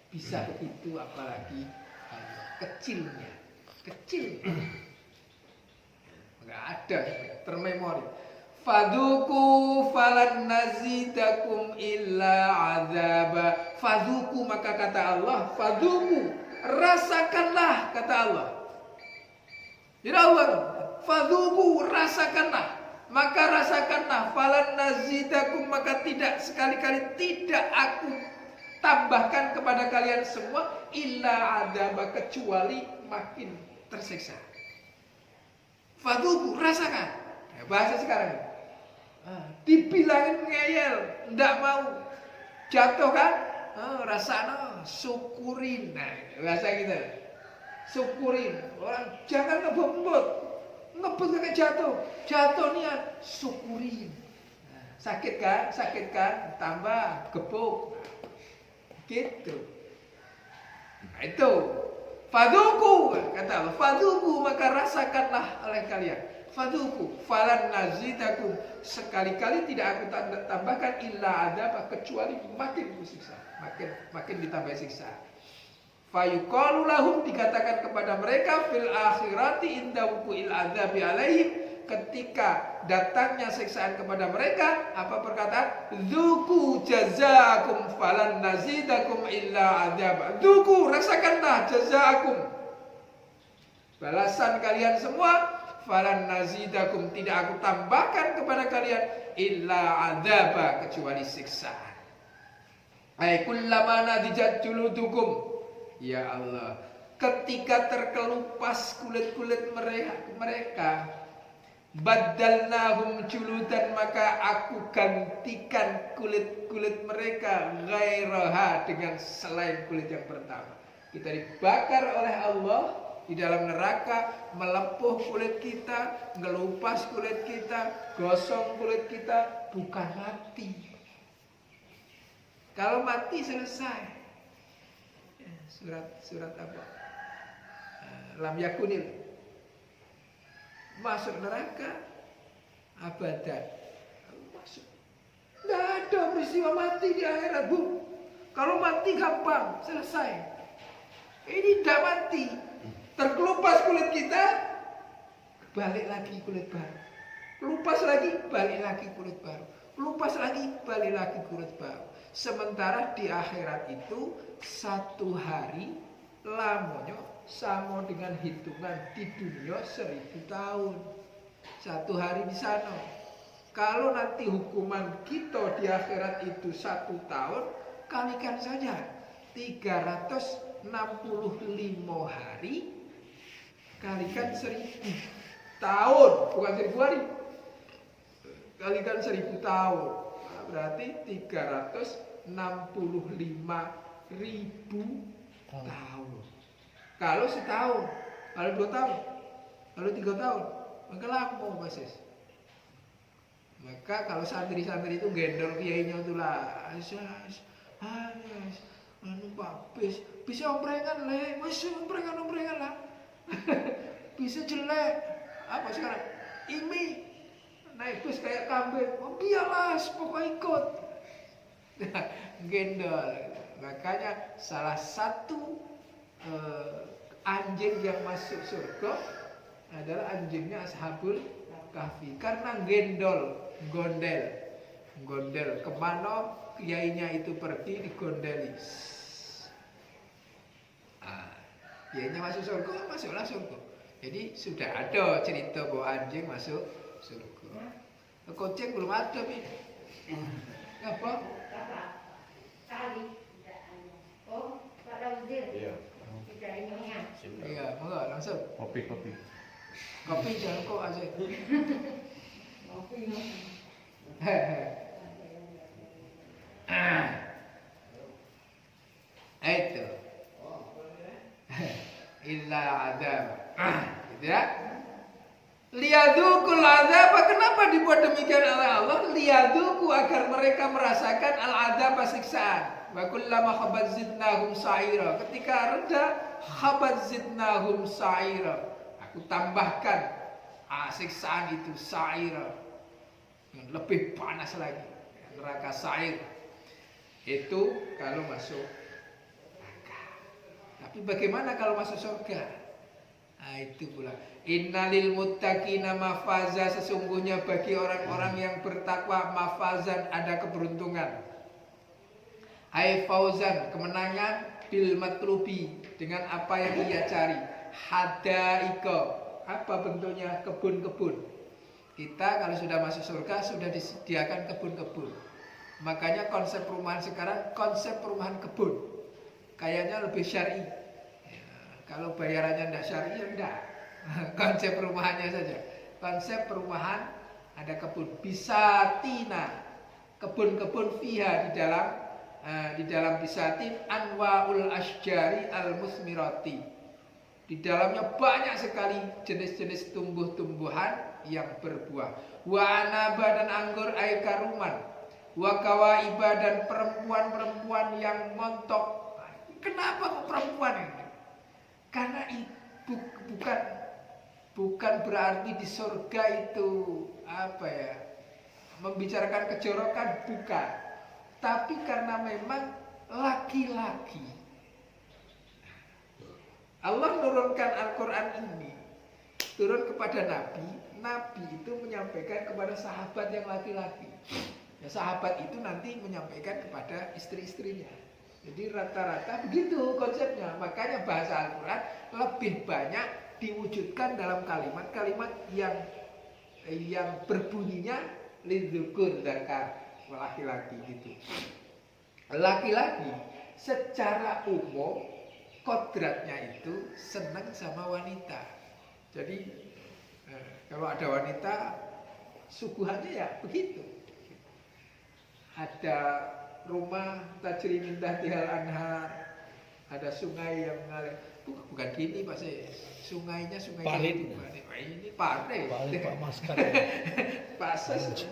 bisa begitu, apalagi kecilnya. Enggak ada termemori. Fadzuku falan nazidakum illa azaba. Fadzuku, maka kata Allah, fadzuku, rasakanlah, kata Allah. Jadi Allah, fadzuku, rasakanlah, maka rasakanlah. Falan nazidakum, maka tidak, sekali-kali tidak aku tambahkan kepada kalian semua illa azaba, kecuali makin tersiksa. Fadzuku, rasakan. Bahasa sekarang dibilangin ngeyel, ndak mau, jatuh kan, rasanya syukurin. Nah, bahasa kita syukurin. Orang jangan ngebut kayak jatuh niat, syukurin. Nah, sakit kan, tambah gebuk, gitu. Nah, itu fadzuku, kata Allah, fadzuku, maka rasakanlah oleh kalian. Fadzuku falan nazidakum, sekali-kali tidak aku tambahkan illa adzab, kecuali makin disiksa, makin ditambah siksa. Fayuqalu lahum, dikatakan kepada mereka, fil akhirati inda wuqu'il adzabi alaihim, ketika datangnya siksaan kepada mereka, apa perkataan? Dzuku jazaakum falan nazidakum illa adzab. Dzuku, rasakanlah jazaakum, balasan kalian semua. Falan nazidakum, tidak aku tambahkan kepada kalian illa adzaba, kecuali siksaan. Ai kullama nadijat juludukum, ya Allah, ketika terkelupas kulit-kulit mereka, badalnahum juludan, maka aku gantikan kulit-kulit mereka ghairaha, dengan selain kulit yang pertama. Kita dibakar oleh Allah di dalam neraka, melepuh kulit kita, ngelupas kulit kita, gosong kulit kita, bukan mati. Kalau mati selesai. Surat apa? Lam yakunil. Masuk neraka abadan. Masuk. Nggak ada peristiwa mati di akhirat, Bu. Kalau mati gampang, selesai. Ini tidak mati. Terkelupas kulit kita, balik lagi kulit baru. Kelupas lagi, balik lagi kulit baru. Kelupas lagi, balik lagi kulit baru. Sementara di akhirat itu 1 hari lamanya sama dengan hitungan di dunia 1000 tahun. 1 hari di sana. Kalau nanti hukuman kita di akhirat itu 1 tahun, kalikan saja 365 hari kalikan 1000 tahun, bukan 1000 hari. Kalikan 1000 tahun, berarti 365.000 tahun. Kalau setahun, kalau 2 tahun, kalau 3 tahun, maka lama basis. Maka kalau santri-santri itu gendong kiainya itulah, anu Pak, bisa omprengan le, masih omprengan lah. Bisa jelek, apa sekarang? Ini naik bus kayak kambing, oh biarlah, pokoknya ikut. Gendol. Makanya salah satu anjing yang masuk surga adalah anjingnya Ashabul Kahfi, karena gondel kemana kiainya itu pergi digondeli. Kiainya masuk surga, masuklah surga. Jadi sudah ada cerita bahwa anjing masuk surga. Kucing belum ada, Pi. Apa? Kali. Oh, Pak Lauzir. Iya. Tidak ininya. Iya, enggak langsung. Kopi. Kopi jangan kok aja. Kopi. Itu. Illa adab. Gitu ya. Liyaduqul azab. Kenapa dibuat demikian oleh Allah? Liyaduqu, agar mereka merasakan al-azab, siksaan. Wa kullama khabat zidnahum sa'ira. Ketika reda, khabat zidnahum sa'ira. Aku tambahkan siksaan itu sa'ira, yang lebih panas lagi, neraka sa'ir. Itu kalau masuk neraka. Tapi bagaimana kalau masuk surga? Nah, itu pula. Innalil muttaqina mafaza, sesungguhnya bagi orang-orang yang bertakwa mafazan, ada keberuntungan. Ai fauzan, kemenangan, bil matlubi, dengan apa yang ia cari. Hadaika, apa bentuknya? Kebun-kebun. Kita kalau sudah masuk surga sudah disediakan kebun-kebun. Makanya konsep perumahan sekarang konsep perumahan kebun. Kayaknya lebih syar'i. Kalau bayarannya tidak syar'i ya enggak. Konsep perumahannya saja. Konsep perumahan ada kebun. Bisatina, kebun-kebun fiha, di dalam bisatin anwaul asjari al musmirati. Di dalamnya banyak sekali jenis-jenis tumbuh-tumbuhan yang berbuah. Wa anaba, dan anggur aikaruman. Wa kawaiba, dan perempuan-perempuan yang montok. Kenapa kok perempuan ini? Karena itu bukan berarti di surga itu apa ya, membicarakan kejorokan, bukan. Tapi karena memang laki-laki. Allah menurunkan Al-Quran ini turun kepada Nabi. Nabi itu menyampaikan kepada sahabat yang laki-laki. Ya, sahabat itu nanti menyampaikan kepada istri-istrinya. Jadi rata-rata begitu konsepnya. Makanya bahasa Al-Quran lebih banyak diwujudkan dalam kalimat-kalimat yang berbunyinya lidzukur, zakar, laki-laki gitu. Laki-laki secara umum kodratnya itu senang sama wanita. Jadi kalau ada wanita suguhannya ya begitu. Ada rumah tajri min tahtihal anhar, ada sungai yang mengalir. Bukan gini Pak, sungainya sungai Parit. Ini parit. Pak Maskar. Pases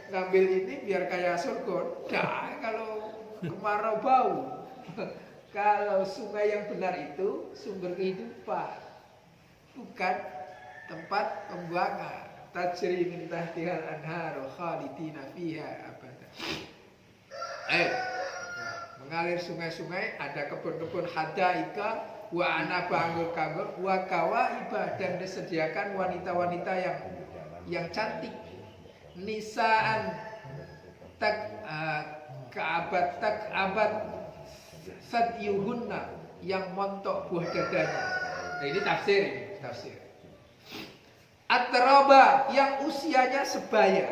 ngambil ini biar kayak surga. Nah, kalau kemarau bau. Kalau sungai yang benar itu sumber kehidupan, bukan tempat pembuangan. Tajri min tahtihal anhar khalidina fiha abada. Mengalir sungai-sungai, ada kebun-kebun hadaika wa anaba, anggur-anggur, wa kawaiba, dan disediakan wanita-wanita yang cantik. Nisaan Ka'abat tak'abat sadyuhunna, yang montok buah dadanya. Nah, ini tafsir. Atraba, yang usianya sebaya,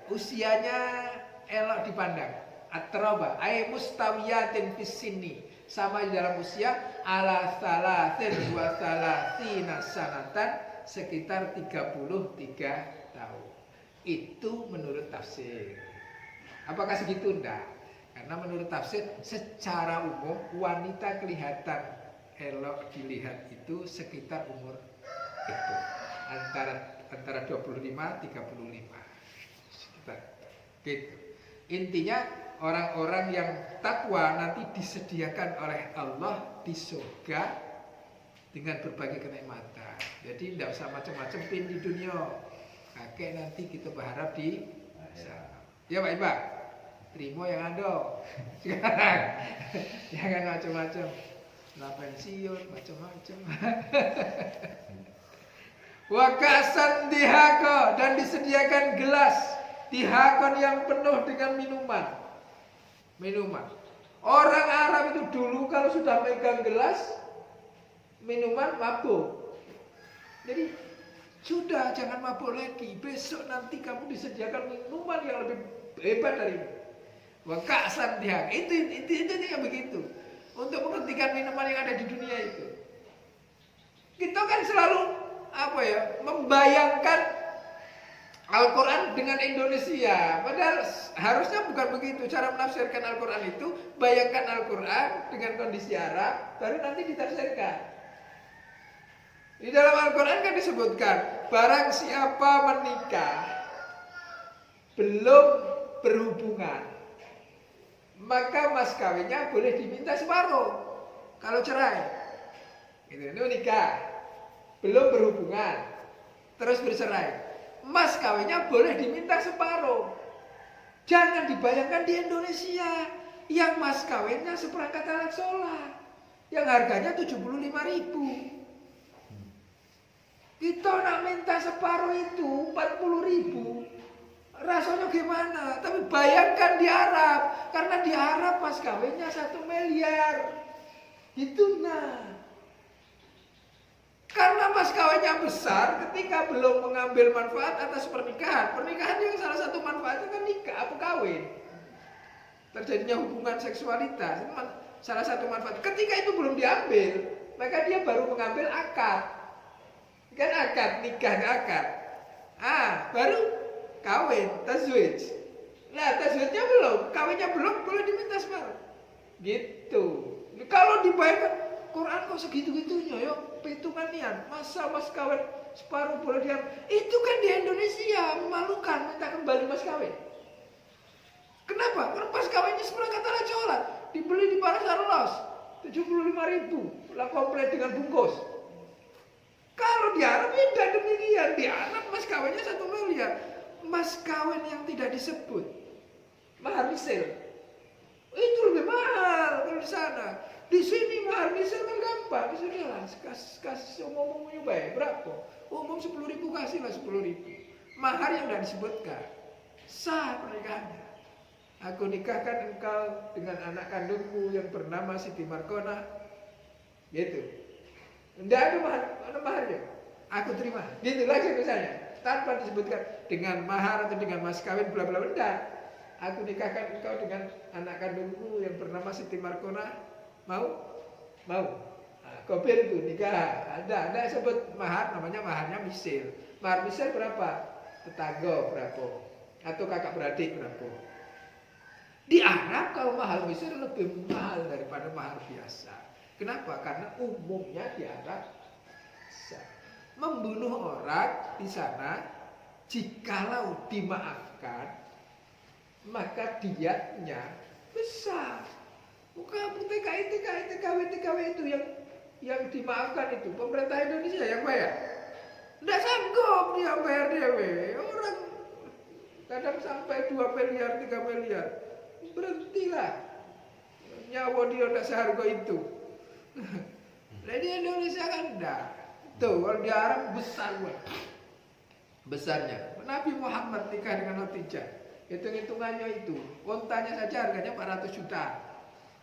usianya elok dipandang. Atraba ay mustawiyatin fis sinni, sama di dalam usia, ala salasin wa salasina sanatan, sekitar 33 tahun. Itu menurut tafsir. Apakah segitu? Enggak. Karena menurut tafsir secara umum wanita kelihatan elok dilihat itu sekitar umur itu, antara 25 35. Sekitar gitu. Intinya orang-orang yang takwa nanti disediakan oleh Allah di surga dengan berbagai kenikmatan. Jadi tidak usah macam-macam pin di dunia. Kakek nanti kita berharap di sana. Ya Pak Iba, terima yang ada. Sekarang jangan macam-macam. Lah pensiun macam-macam. Wa ka'san dihaka, dan disediakan gelas dihakon yang penuh dengan minuman. Orang Arab itu dulu kalau sudah megang gelas minuman mabuk. Jadi sudah, jangan mabuk lagi. Besok nanti kamu disediakan minuman yang lebih hebat dari ini. Wa ka'san dihak. Itu yang begitu. Untuk menghentikan minuman yang ada di dunia itu. Kita kan selalu membayangkan Al-Quran dengan Indonesia. Padahal harusnya bukan begitu. Cara menafsirkan Al-Quran itu, bayangkan Al-Quran dengan kondisi Arab, baru nanti ditafsirkan. Di dalam Al-Quran kan disebutkan, barang siapa menikah belum berhubungan, maka mas kawinnya boleh diminta separuh. Kalau cerai, itu nikah, belum berhubungan, terus bercerai, mas kawinnya boleh diminta separuh. Jangan dibayangkan di Indonesia yang mas kawinnya seperangkat alat sholat, yang harganya 75.000. Kita nak minta separuh itu 40.000. Rasanya gimana? Tapi bayangkan di Arab, karena di Arab mas kawinnya 1 miliar. Itu karena mas kawinnya besar, ketika belum mengambil manfaat atas pernikahan. Pernikahan yang salah satu manfaatnya kan nikah, apa kawin. Terjadinya hubungan seksualitas, salah satu manfaat. Ketika itu belum diambil, maka dia baru mengambil akad. Kan akad, nikah akad. Baru kawin, tazwij. Nah, tazwijnya belum, kawinnya belum, boleh diminta separuh. Gitu. Kalau dibayangkan, Quran kok segitu-gitunya, yuk hitungan nian. Masa mas kawin separuh boleh diambil? Itu kan di Indonesia memalukan, minta kembali mas kawin. Kenapa? Karena mas kawinnya seperangkat alat sholat, dibeli di pasar los, 75.000, lah komplit dengan bungkus. Kalau di Arab tidak demikian. Di Arab mas kawinnya 1 miliar. Mas kawin yang tidak disebut mahar misil itu lebih mahal kalau di sana. Di sini mahar misil kan gampang. Di sini lah kasih umum baik berapa? Umum 10.000, kasihlah 10.000. Mahar yang tidak disebutkan. Sah pernikahannya. Aku nikahkan engkau dengan anak kandungku yang bernama Siti Markona. Gitu. Tidak ada maharnya. Aku terima. Gitu lagi misalnya. Tanpa disebutkan dengan mahar atau dengan mas kawin bla bla bla. Aku nikahkan engkau dengan anak kandungku yang bernama Siti Markona. Mau? Kopil itu nikah. Ada sebut mahar, namanya maharnya misil. Mahar misil berapa? Tetangga berapa? Atau kakak beradik berapa? Di Arab kalau mahar misil lebih mahal daripada mahar biasa. Kenapa? Karena umumnya di Arab membunuh orang di sana, jikalau dimaafkan, maka diatnya besar. Bukan TKW itu yang dimaafkan itu pemerintah Indonesia yang bayar. Tidak sanggup dia bayar dewe. Orang kadang sampai 2 miliar, 3 miliar. Berhentilah. Nyawa dia tidak seharga itu. Nah di Indonesia kan enggak. Tuh kalau di Arab besar banget. Besarnya Nabi Muhammad nikah dengan Khadijah Hitung-hitungannya itu, ontanya saja harganya 400 juta.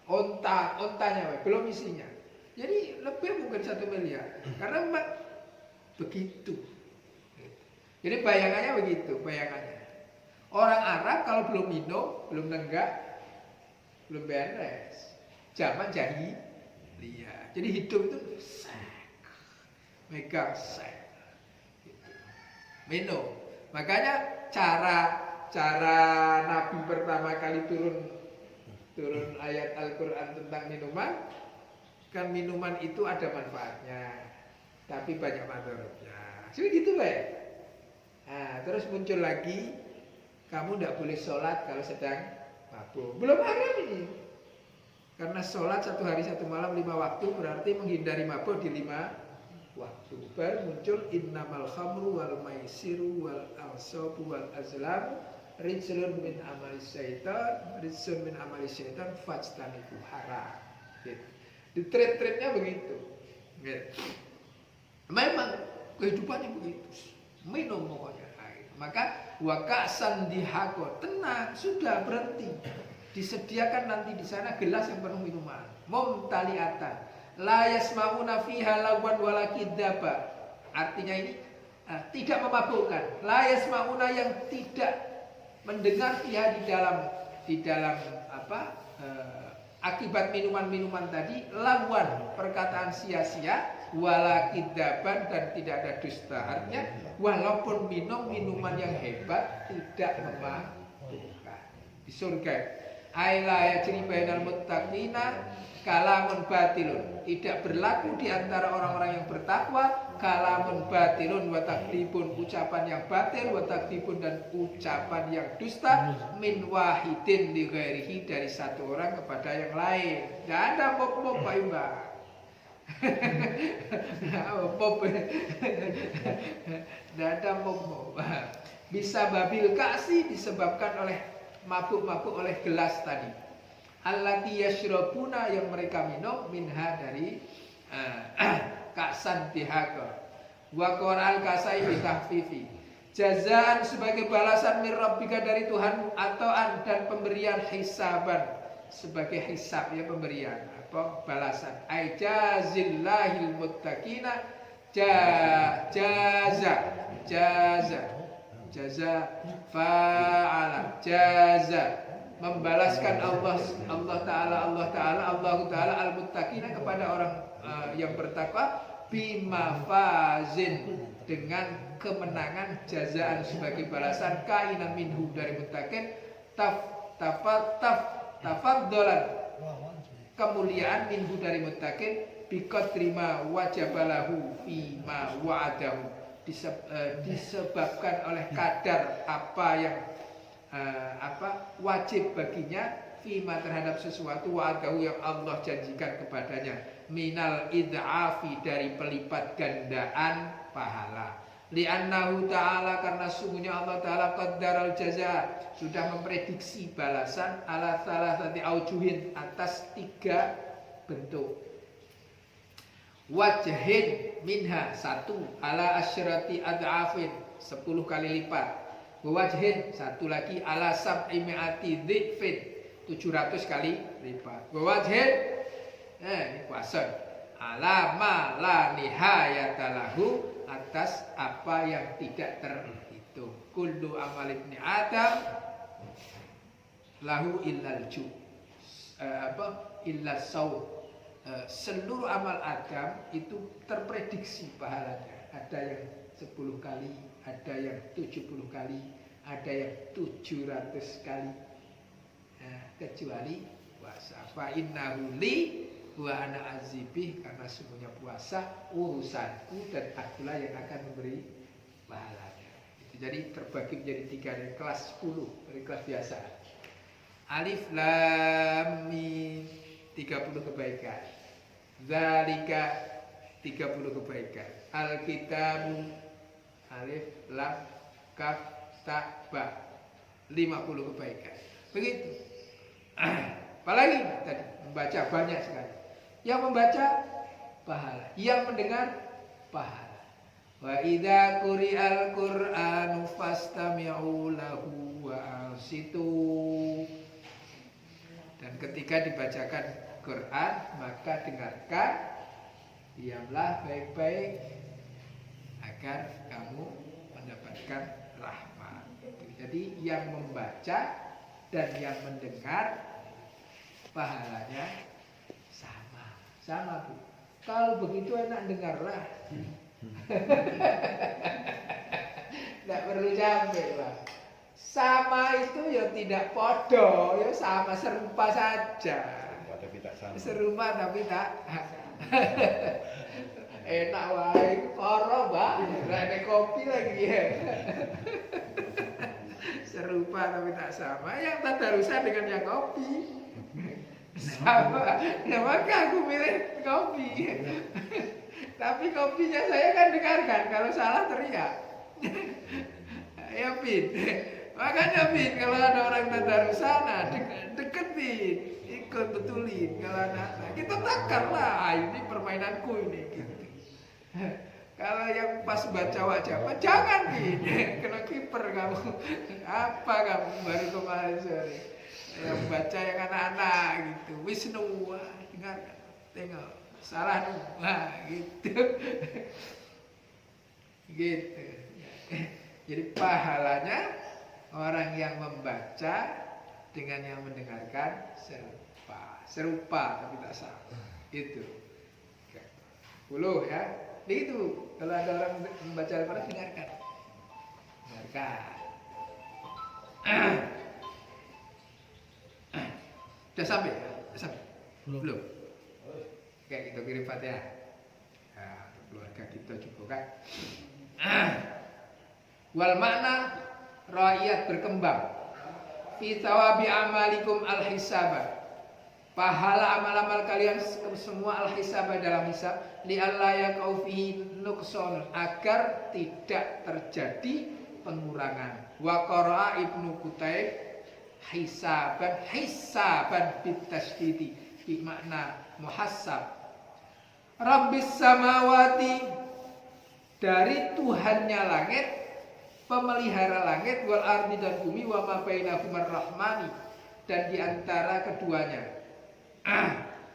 Ontanya belum isinya. Jadi lebih mungkin 1 miliar. Karena memang begitu. Jadi bayangannya begitu, bayangannya. Orang Arab kalau belum minum, belum nenggak, belum beres. Zaman jahiliyah. Jadi hidup itu sek, megang sek, gitu. Minum. Makanya cara Nabi pertama kali turun ayat Al-Quran tentang minuman, kan minuman itu ada manfaatnya, tapi banyak mudaratnya. Sudah gitu baik. Nah, terus muncul lagi, kamu tidak boleh sholat kalau sedang mabuk. Belum haram ini. Karena sholat 1 hari 1 malam 5 waktu berarti menghindari mabuk di 5 waktu. Baru muncul innamal khamru wal maisiru wal ansabu wal azlam rijsun min amali syaitan fajtanibu haram. Di trade-trade-nya begitu. Memang kehidupannya begitu. Minum pokoknya. Maka wakasan dihako, tenang, sudah berhenti. Disediakan nanti di sana gelas yang penuh minuman. Mumtaliatan. La yasma'una fiha lagwan wala kidzaba. Artinya ini tidak memabukkan. La yasma'una yang tidak mendengar fiha di dalam akibat minuman-minuman tadi lagwan, perkataan sia-sia, wala kidzaban, dan tidak ada dusta. Artinya walaupun minum minuman yang hebat tidak memabukkan. Di surga aila yajri bainal muttaqina kalamun batilun, tidak berlaku di antara orang-orang yang bertakwa kalamun batilun wa takdzibun, ucapan yang batil, wa takdzibun, dan ucapan yang dusta, min wahidin li ghairihi, dari satu orang kepada yang lain. Tidak ada pop-pop Pak Imba. Tidak ada pop-pop. Bisa babil kasih, disebabkan oleh mabuk-mabuk oleh gelas tadi. Allati yashrabuna, yang mereka minum, minha, dari kasan dihaka. Wa qaral kasai bitahfifi. Jazaan, sebagai balasan min rabbika, dari Tuhanmu, atauan, dan pemberian hisaban, sebagai hisab, ya, pemberian apa balasan. Ai jazillahil muttaqina, jaza fa'ala, jaza, membalaskan Allah Ta'ala al-muttaqina, kepada orang yang bertakwa, bimafazin, dengan kemenangan, jazaan, sebagai balasan, kainan minhu, dari muttaqin, tafaddolan, kemuliaan, minhu, dari muttaqin, biqadri ma wajabalahu fi ma wa'adahu, disebabkan oleh kadar apa yang wajib baginya, fima, terhadap sesuatu, wa'adahu, yang Allah janjikan kepadanya, minal id'afi, dari pelipat gandaan pahala. Li'annahu ta'ala, karena sungguhnya Allah Ta'ala qaddaral jaza, sudah memprediksi balasan, ala thalathati aujuhin, atas 3 bentuk. Wajhin minha, 1, ala asyrati ad'afin, 10 kali lipat. Wajhin, 1 lagi, ala sab'i mi'ati dhifin, 700 kali lipat. Wajhin, ini kuasa, ala ma la nihayatalahu, atas apa yang tidak terhitung. Kullu amal ibni Adam lahu illal ju, illal saum. Seluruh amal Adam itu terprediksi pahalanya. Ada yang 10 kali, ada yang 70 kali, ada yang 700 kali. Kecuali puasa. Fa innahu li wa ana azibih, karena semuanya puasa urusanku dan akulah yang akan memberi pahalanya. Jadi terbagi menjadi 3, dari kelas 10, dari kelas biasa. Alif lam mim, 30 kebaikan. Zalika, 30 kebaikan. Alkitabu, alif lam kaf ta ba, 50 kebaikan. Begitu. Apalagi tadi membaca banyak sekali. Yang membaca pahala, yang mendengar pahala. Wa idza quri'al Qur'anu fastami'u lahu wa ansitu. Dan ketika dibacakan Quran, maka dengarkan, diamlah baik-baik agar kamu mendapatkan rahmat. Jadi yang membaca dan yang mendengar pahalanya sama Bu. Kalau begitu enak dengarlah. Tidak perlu capek Pak. Sama itu ya tidak podo, ya sama serupa saja. Tapi tak sama. Serupa tapi tak enak wae koro Mbak. Ada kopi lagi ya. Serupa tapi tak sama. Yang tadarusan dengan yang kopi sama. Ya maka aku milih kopi. Tapi kopinya saya kan dengarkan. Kalau salah teriak. Ya Pin. Makanya Pin, kalau ada orang tadarusan, deketin, ikut betulin. Kalau anak kita takar lah, ini permainanku ini. Gitu. Kalau yang pas baca wajah apa, jangan Pin, kena kiper kamu. Apa kamu baru kemarin sore? Yang baca yang anak-anak gitu, Wisnu, wah, dengarkan, tengok, salah nih, wah gitu, gitu. Jadi pahalanya orang yang membaca dengan yang mendengarkan serupa tapi tak sama. Itu. 10 ya. Itu kalau ada orang membaca Al-Quran dengarkan. Sudah sampai ya? Sudah sampai? Belum. Oke, kita kirim Fatihah. Nah, keluarga kita juga kan. Wal makna rakyat berkembang fi thawabi amalikum al-hisaba, pahala amal-amal kalian semua al-hisaba dalam hisab, li alla yaqau fihi nuqsan, agar tidak terjadi pengurangan. Wa qara'a Ibnu Qutaib hisaban bitasydidi bi makna muhassab. Rabbis samawati, dari Tuhannya langit, pemelihara langit, wal ardi dan bumi, wa ma bainahumar rahmani, dan diantara keduanya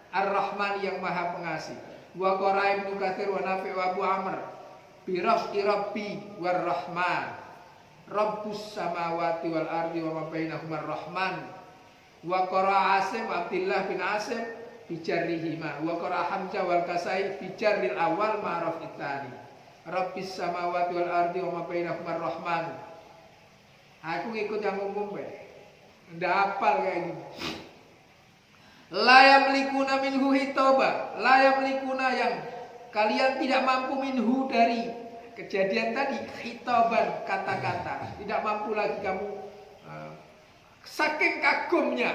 ar-rahman yang maha pengasih. Wa qara Ibnu Katsir wa Nafi' wa Abu Amr bi rafi rabbi war rahman, rabbus samawati wal ardi wa ma bainahumar rahman. Wa qara Asim Abdullah bin Asim bi jarrihima, wa qara Hamzah wal Kasai bi jarril awal ma'ruf itani, Rabbis samawati wal ardi wa ma bainahumar rahman. Aku ngikut yang umum be. Ndak hafal kayak gini. La yamlikuna minhu hitaba, la yamlikuna, yang kalian tidak mampu minhu dari kejadian tadi, hitaban kata-kata, tidak mampu lagi kamu. Saking kagumnya,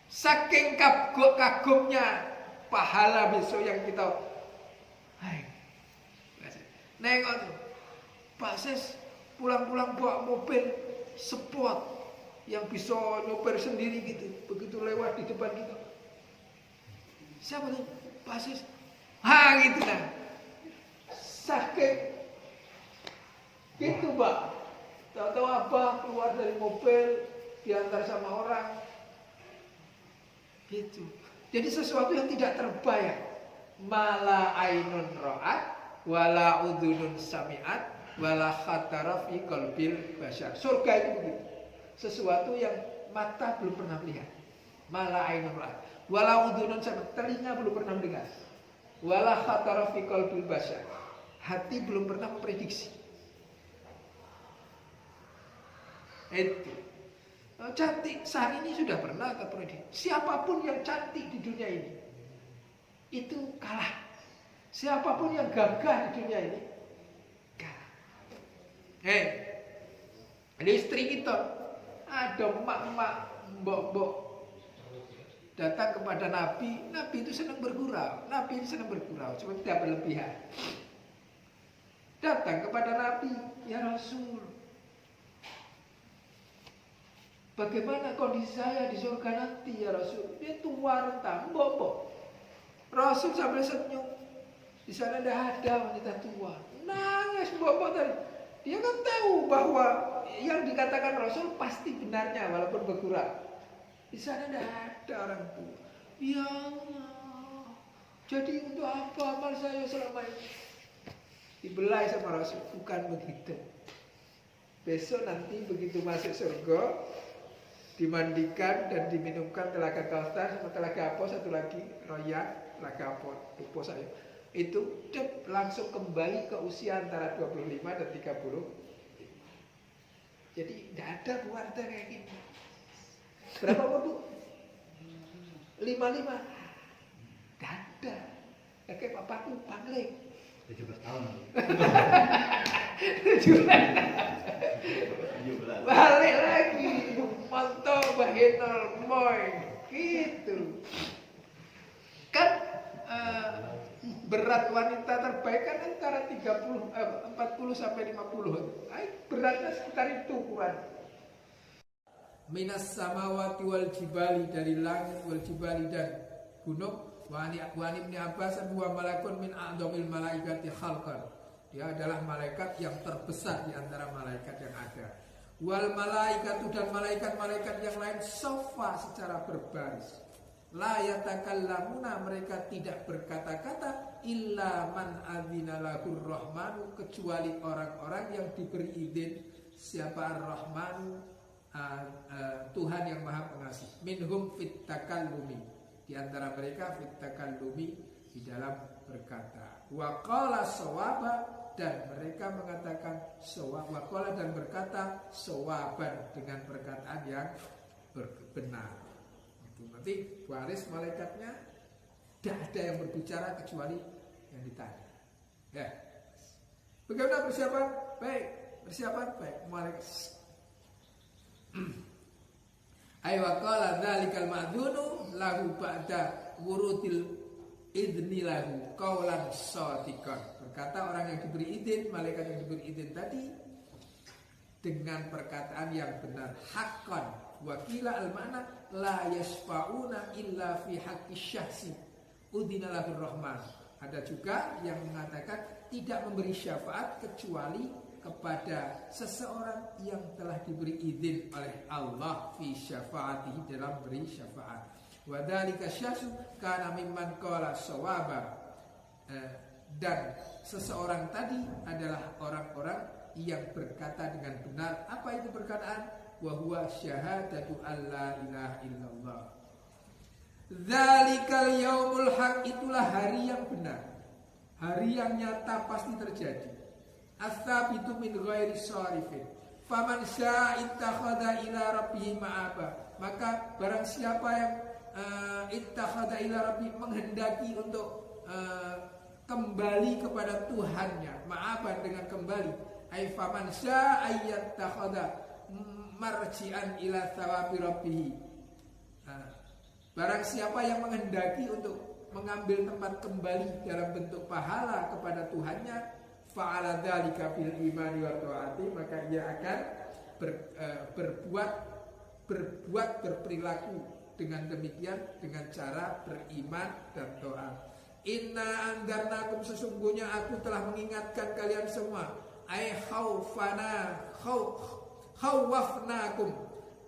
saking kagumnya pahala besok yang kita nengok tuh, Pak Sis pulang-pulang bawa mobil sport yang bisa nyoper sendiri gitu, begitu lewat di depan kita, siapa tuh? Pak Sis, gitu kan, saking gitu Pak, tahu-tahu apa keluar dari mobil diantar sama orang, gitu. Jadi sesuatu yang tidak terbayang, mala ainun ra'at, wala udhunun sami'at, wala khatara fi qalbil bashar. Surga itu begitu. Sesuatu yang mata belum pernah melihat. Mala ainun ra'at, wala udhunun sami'at, telinga belum pernah mendengar. Wala khatara fi qalbil bashar, hati belum pernah memprediksi. Itu. Cantik sehari ini sudah pernah terprediksi. Siapapun yang cantik di dunia ini itu kalah. Siapapun yang gagah di dunia ini kalah. Ini istri kita, ada emak-emak, mbok-mbok datang kepada Nabi. Nabi itu senang bergurau. Nabi itu senang bergurau, cuma tidak berlebihan. Datang kepada Nabi, ya Rasul, bagaimana kondisi saya di surga nanti ya Rasul? Dia tua renta, mbok-mbok. Rasul sambil senyum. Di sana tidak ada wanita tua. Nangis bapak tadi. Dia kan tahu bahwa yang dikatakan Rasul pasti benarnya walaupun berkurang. Di sana tidak ada orang tua. Ya Allah. Jadi untuk apa amal saya selama ini? Dibelai sama Rasul. Bukan begitu. Besok nanti begitu masuk surga, dimandikan dan diminumkan telaga Kautsar sama telaga apa satu lagi Royan, telaga apa lupa saya. Itu langsung kembali ke usia antara 25 dan 30. Jadi tidak ada warta kayak gini. Berapa waktu? 55. Tidak ada. Kayak papaku pangling 17 tahun. 17. Balik lagi. Mantap bahinal moy. Gitu. Kan berat wanita terbaik kan antara 40 sampai 50. Beratnya sekitar itu ukuran. Minas samawati wal jibali, dari langit wal jibali dan gunung. Wa Ibnu Abbas wa malakun min a'dhamil malaikati khalqan. Dia adalah malaikat yang terbesar di antara malaikat yang ada. Wal malaikatu, dan malaikat-malaikat yang lain sofa secara berbaris. La yatakallamuna, mereka tidak berkata-kata illa man adzina lahur rahmanu, kecuali orang-orang yang diberi izin. Siapa ar-rahmanu? Tuhan yang maha pengasih. Minhum fit takallumi, di antara mereka fit takallumi, di dalam berkata. Wa qala sawaba, dan mereka mengatakan sawab. Wa qala, dan berkata sawaban, dengan perkataan yang benar. Itu nanti waris malaikatnya tidak ada yang berbicara kecuali yang ditanya. Ya. Bagaimana persiapan? Baik. Persiapan baik. Malaikat. Ayo qala dzalikal ma'dunu lahu ba'da wurudil idni lahu qaulan shadiqan. Berkata orang yang diberi izin, malaikat yang diberi izin tadi dengan perkataan yang benar, haqqan. Wakila al-ma'na la yasfa'una illa fi haqqi syahsi udina lahur rahman. Ada juga yang mengatakan tidak memberi syafaat kecuali kepada seseorang yang telah diberi izin oleh Allah fi syafaatihi, dalam beri syafaat. Wa dzalika syahsu kana mimman qala shawaba. Dan seseorang tadi adalah orang-orang yang berkata dengan benar. Apa itu perkataan? Wa huwa syahadatu alla ilaha illallah. Dzalikal yaumul haq, itulah hari yang benar, hari yang nyata pasti terjadi. As-sabitu min ghairi syarifin. Faman syaa ittakhadha ila rabbih ma'aba. Maka barang siapa yang ittakhadha ila rabbih, menghendaki untuk kembali kepada Tuhannya, ma'aban, dengan kembali. Ai faman syaa ayyattakhadha marji'an ila thawabi rabbih. Barang siapa yang menghendaki untuk mengambil tempat kembali dalam bentuk pahala kepada Tuhannya, fa'ala dzalika bil imani wa ta'ati, maka ia akan berperilaku dengan demikian, dengan cara beriman dan taat. Inna andzarnakum, sesungguhnya aku telah mengingatkan kalian semua. Ai khawafnakum,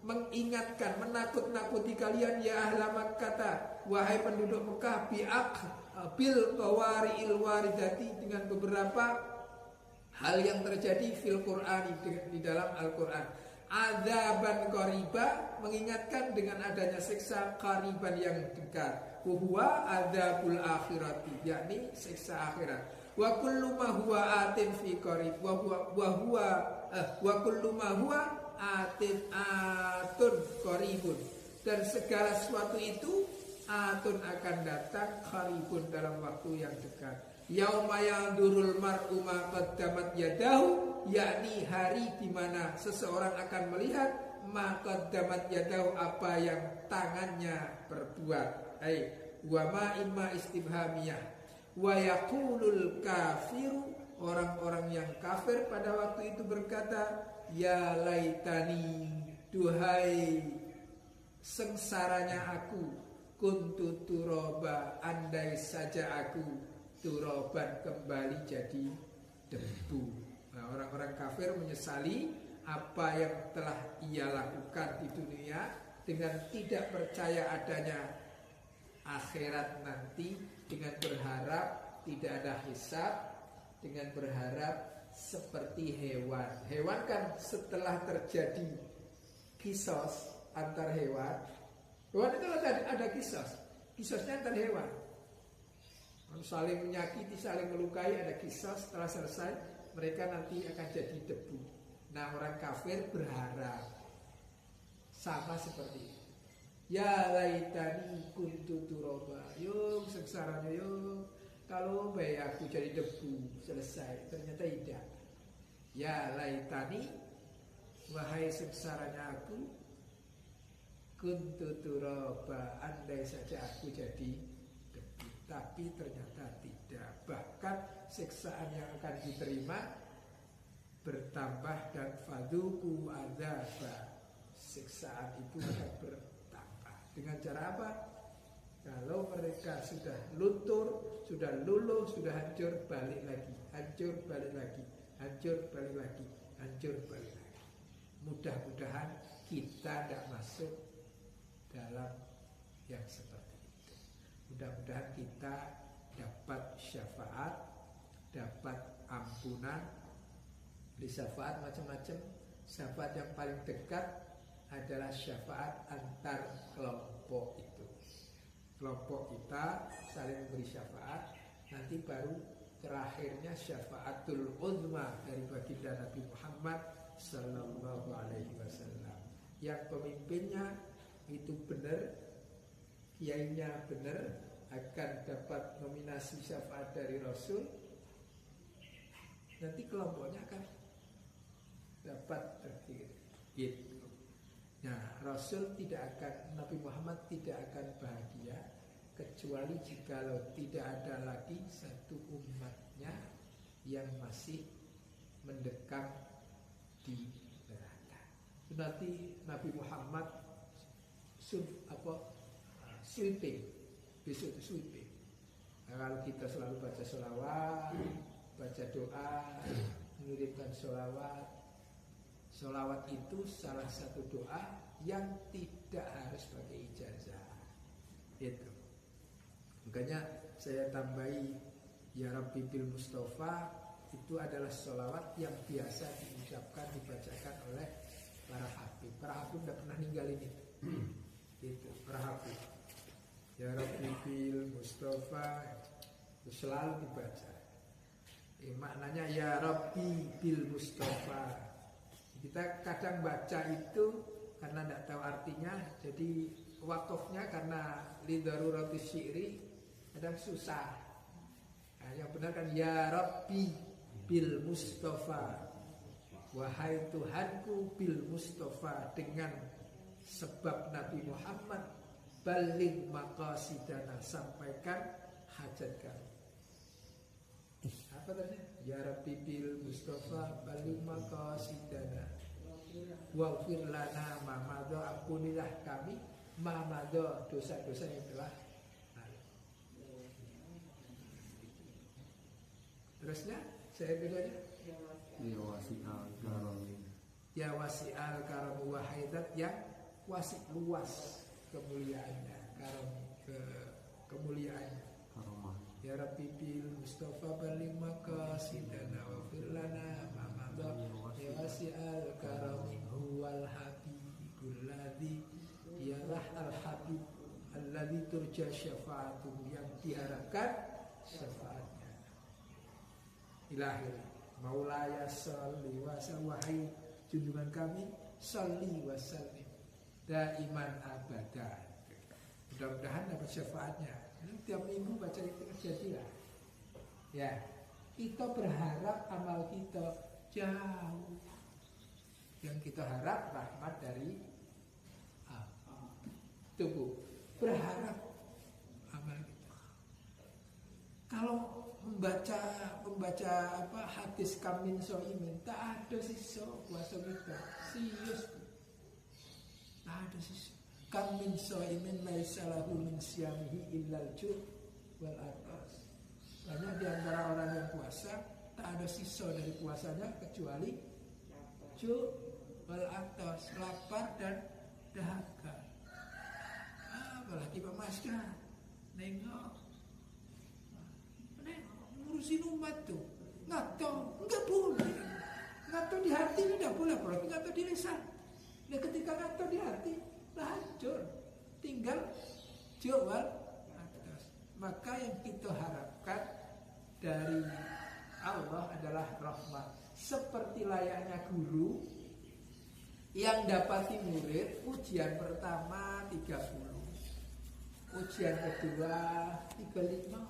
mengingatkan, menakut-nakuti kalian, ya ahla Makkah, wahai penduduk Mekah, bil qawari'il waridati, dengan beberapa hal yang terjadi fil Qur'ani, di dalam Al-Quran. Adzaban qariba, mengingatkan dengan adanya siksa qariban yang dekat. Huwa adzabul akhirati, yakni siksa akhirat. Wa kullu ma huwa atin fi qarib wa kullu ma huwa atun qaribun, dan segala sesuatu itu atun akan datang, qaribun dalam waktu yang dekat. Yauma yandurul mar'u ma qaddamat yadahu, yakni hari di mana seseorang akan melihat ma qaddamat yadahu, apa yang tangannya berbuat. Wa ma imma istifhamiyah. Wa yaqulul kafiru, orang-orang yang kafir pada waktu itu berkata, ya laitani, duhai sengsaranya aku, kuntu turoba, andai saja aku turoban, kembali jadi debu. Nah, orang-orang kafir menyesali apa yang telah ia lakukan di dunia dengan tidak percaya adanya akhirat nanti, dengan berharap tidak ada hisab, dengan berharap seperti hewan. Hewan kan setelah terjadi kisos antar hewan, hewan itu ada kisos. Kisosnya antar hewan, saling menyakiti, saling melukai, ada kisos. Setelah selesai mereka nanti akan jadi debu. Nah, orang kafir berharap sama seperti itu. Ya laitani kuntu turaba. Yuk sengsaranya yuk, kalau baik aku jadi debu, selesai. Ternyata tidak. Ya laitani, wahai sengsaranya aku, kuntu turaba, andai saja aku jadi debu. Tapi ternyata tidak. Bahkan siksaan yang akan diterima bertambah, dan faduku adzaba, siksaan itu akan bertambah. Dengan cara apa? Kalau mereka sudah luntur, sudah luluh, sudah hancur, balik lagi, hancur, balik lagi, hancur, balik lagi, hancur, balik lagi. Mudah-mudahan kita tidak masuk dalam yang seperti itu. Mudah-mudahan kita dapat syafaat, dapat ampunan. Di syafaat macam-macam. Syafaat yang paling dekat adalah syafaat antar kelompok itu. Kelompok kita saling memberi syafaat. Nanti baru terakhirnya syafaatul uzma dari baginda Nabi Muhammad sallallahu alaihi wasallam. Yang pemimpinnya itu benar, kiainya benar, akan dapat nominasi syafaat dari Rasul. Nanti kelompoknya akan dapat terakhir. Gitu. Nah, Rasul tidak akan, Nabi Muhammad tidak akan bahagia kecuali jikalau tidak ada lagi satu umatnya yang masih mendekam di neraka. Nanti Nabi Muhammad sweeping, besok itu sweeping. Nah, kalau kita selalu baca sholawat, baca doa, mengirimkan sholawat. Sholawat itu salah satu doa yang tidak harus pakai ijazah. Itu. Makanya saya tambahi Ya Rabbi bil Mustafa, itu adalah sholawat yang biasa diucapkan, dibacakan oleh para habib. Para habib tidak pernah ninggalin itu. Itu para habib. Ya Rabbi bil Mustafa itu selalu dibaca. Maknanya Ya Rabbi bil Mustafa. Kita kadang baca itu karena tidak tahu artinya, jadi wakofnya karena lidarurati syi'ri kadang susah. Nah, yang benar kan Ya Rabbi bil Mustafa, wahai Tuhanku bil Mustafa, dengan sebab Nabi Muhammad, baligh maqasidana, sampaikan hajat kami. Apa tadi? Ya Rabbi bil Mustafa baligh maqasidana waghfir lana ma madha, ampunilah kami ma madha, dosa-dosa yang telah lalu. Terusnya saya bilangnya Ya wasi'al karam. Ya wasi'al karam, wahai zat yang wasi, luas kemuliaannya, karam, kemuliaannya. Karamah. Ya Rabbi bil Mustafa baligh maqasidana waghfir lana ma madha ya wasi'al karam huwal habibul ladzi, dialah al habib alladzi turja syafa'atuhu, yang diharapkan syafaatnya. Ilahi maulaya sholli wa sallim, wahai junjungan kami, sholli wa sallim daiman abadan. Mudah-mudahan dapat syafaatnya. Ini tiap minggu baca itu jadilah. Ya, kita berharap amal kita jauh. Yang kita harap rahmat dari Allah. Tunggu, berharap amal kita. Kalau membaca apa hadis kamin soimin, tak ada sisa puasa kita. Serius, tak ada sisa. Kam min soimin laisa lahu min siyamihi illal ju' wal atas. Banyak di puasa, tak ada sisa dari puasanya kecuali wal atas, lapar dan dahaga. Apalagi Pak Masda nengok ngurusin umat tuh, nggak boleh. Ngato di hati ini tidak boleh, apalagi ngato di lisan. Nah, ketika ngato di hati, lah hancur. Tinggal jual atas. Maka yang kita harapkan dari Allah adalah rahmat. Seperti layaknya guru yang dapati murid, ujian pertama 30, ujian kedua 35.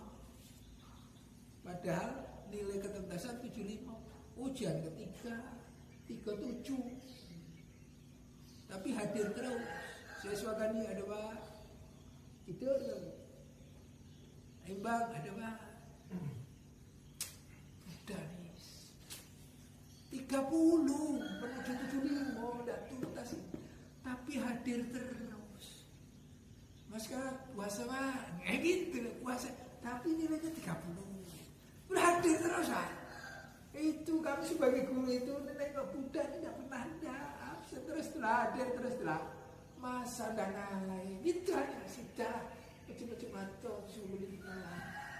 Padahal nilai ketuntasan 75. Ujian ketiga 37. Tapi hadir terus. Siswa kami ada Pak. Itu Imbang ada Pak. Udah nih 30 menuju 75 udah tuntas. Tapi hadir terus. Mas kan puasa Pak. Gitu puasa. Tapi nilainya 30. Udah hadir terus Pak. Itu kami sebagai guru itu nengok budak tidak pernah ada. Terus hadir terus masa dan lain gitu aja sudah macam-macam atau suruh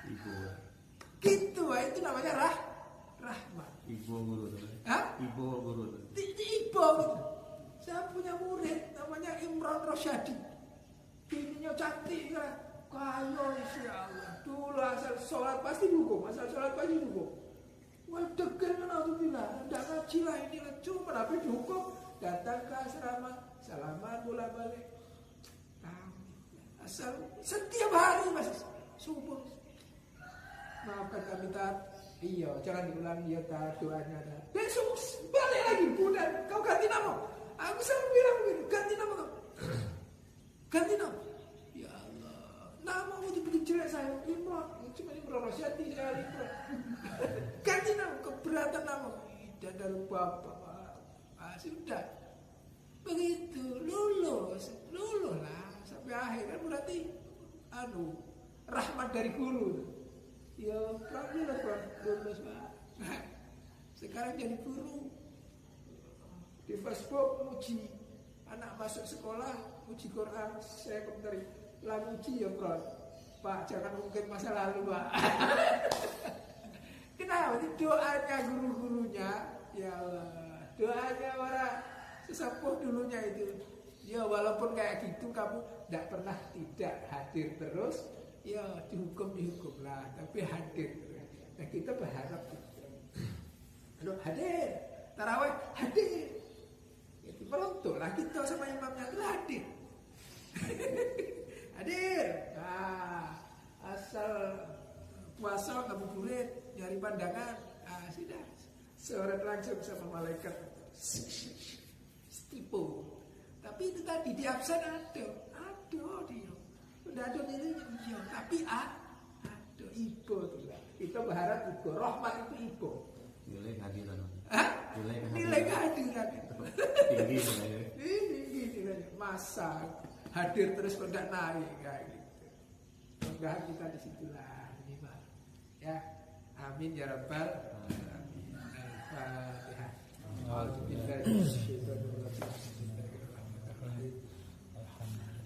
Ibu. gitu itu namanya rahmat. Ibu guru tuh. Hah? Ibu guru tuh. Ibu. Saya punya murid namanya Imran Rosyadi. Bininya cantik kan. Kaya insyaallah. Dulu asal sholat pasti dukung, Wah degen kan alhamdulillah. Tidak ngaji lah ini cuma tapi dukung. Datang ke asrama, salaman bola balik. Asal setiap hari masih subuh. Maafkan kami Tat. Iya, jangan diulang ya Tat, doanya ada. Besok balik lagi bulan. Kau ganti nama. Aku selalu bilang begini, ganti nama kau. Ganti nama. Ya Allah, nama mau diberi jelek saya. Imran, cuma Imran Rosyadi saya Imran. Ganti nama, keberatan nama. Tidak dari bapak. Sudah begitu lulus lah sampai akhir kan berarti rahmat dari guru. Ya alhamdulillah lulus Pak. Sekarang jadi guru di Facebook uji anak masuk sekolah uji Quran saya komentari lah uji ya Bro Pak jangan mungkin masa lalu Pak. Kenapa doanya guru-gurunya ya Allah. Doanya orang sesepuh dulunya itu. Ya walaupun kayak gitu kamu tidak pernah tidak hadir terus. Ya dihukum lah. Tapi hadir terus. Nah kita berharap gitu. Hadir. Tarawih hadir. Itu merontolah kita sama imamnya itu hadir. Hadir. Nah asal puasa ngabuburit nyari pandangan. Sudah. Seorang langsung sama malaikat stipo. Tapi itu tadi di absen ada dia. Udah ada nilainya iya. Tapi ada ibu tuh. Kita berharap ibu. Rahmat itu ibu. Nilai kehadiran. Nilai kehadiran itu. Tinggi nilainya. Tinggi nilainya. Masa hadir terus kok tidak naik kayak gitu. Mudah-mudahan kita disitulah ini Pak. Ya. Amin ya rabbal alamin. Al-Fatihah.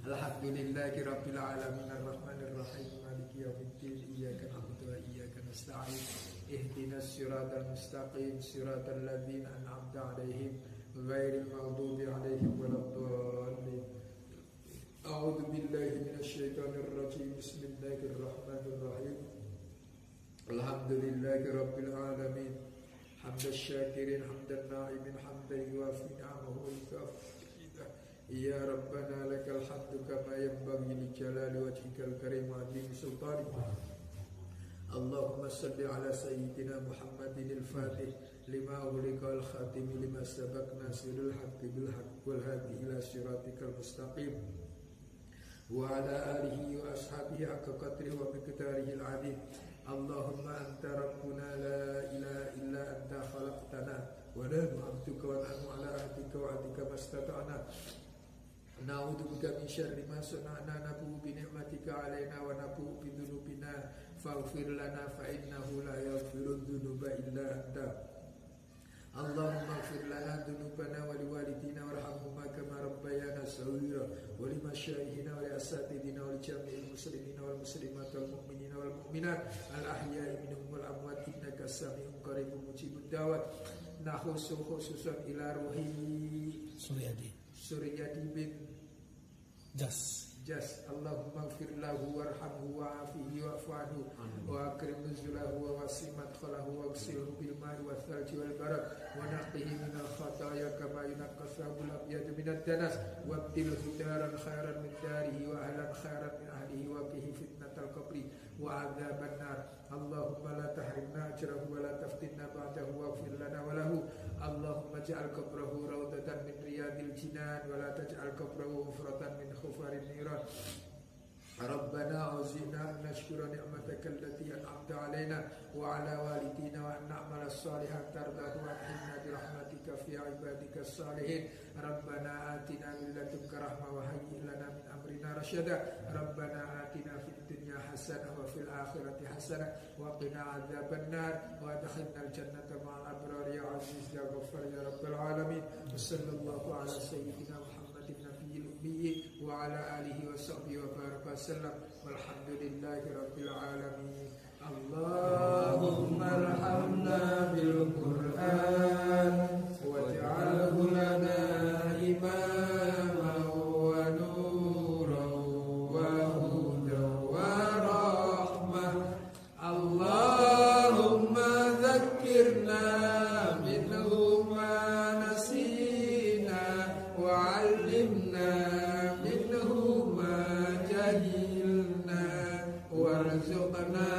Alhamdulillahi rabbil alamin arrahmanir rahim maliki yaumiddin iyyaka na'budu wa iyyaka nasta'in ihdinas siratal mustaqim siratal ladzina an'amta 'alaihim ghairil maghdubi 'alaihim waladdallin. A'udzu billahi minasy syaithanir rajim. Bismillahirrahmanirrahim. Alhamdulillahi rabbil alamin. Hamdan syakirin, hamdan na'imin, hamdan yuafi ni'amahu wa yukafi. Ya Rabbana lakal hamdu kama yanbaghi li jalali wajhikal karim wa 'azimi sultanik. Allahumma salli ala sayyidina Muhammadin al-Fatih lima ughliqa al-khatim lima sabaq nasirul haqqi bil haqq wal hadi ila siratikal mustaqim wa ala alihi wa ashabihi haqqa qadrihi wa miqdarihi al-'azim. Allahumma anta rabbuna la ilaha illa anta khalaqtana wa nahnu 'abduka wa nahnu ala ahdika wa 'adika mastata'na Na'udzubika min syarri ma sana'na nabu bi ni'matika 'alaina wa nabu bi dzunubina faghfir lana fa innahu la yaghfiru dzunuba illa anta. Allahumma ighfir lana dzunubana wa liwalidina warhamhuma kama rabbayana shaghira wa limasyayikhina wa liasatidina wa lijami'il muslimina wal muslimat wal mu'minina wal mu'minat al ahya'i minhum wal amwat innaka sami'un qaribun mujibud da'wat. Nakhusu khususan ila ruhi Suryadi bin Jas. Allahumma ighfir lahu warhamhu wa'afihi wa'fu anhu wa akrim nuzulahu wa wasi' madkhalahu wa ghsilhu bil ma'i wal thalji wal barad wa naqqihi minal khataaya kama yunqqa thawbul abyad minad danas wa abdilhu daran khairan min darihi wa ahlan khairan min ahlihi wa qihi fitnatal qabri wa adzaban nar. Allahumma la tahrimna ajrahu wa la taftinna ba'dahu waghfir lana wa lahu. Allahumma ij'al qabrahu rawdatan min riyadil jinan wa la taj'al qabrahu hufratan min khufarin niran. Rabbana awzi'na an nashkura ni'mataka allati an'amta 'alaina wa 'ala walidina wa an na'mala salihan tardahu wa inna bi rahmatika fi 'ibadika salihin. Rabbana atina min ladunka rahmah wa hayyi' lana min amrina rasyada. Rabbana atina fid dunya hasanah wa fil akhirati hasanah wa qina 'adzabannar wa adkhilnal jannata ma'al abrar ya 'aziz ya ghaffar ya rabbal alamin. Sallallahu ala sayyidina wa ala alihi wa sahbihi wa baraka wasallam walhamdulillahi rabbil alamin. Allahumma arhamna bil Qur'an waj'alhu lana imaman wa nuran wa hudan wa rahmah. Allahumma dzakkirna minhu ma nasina wa 'allimna warzuqna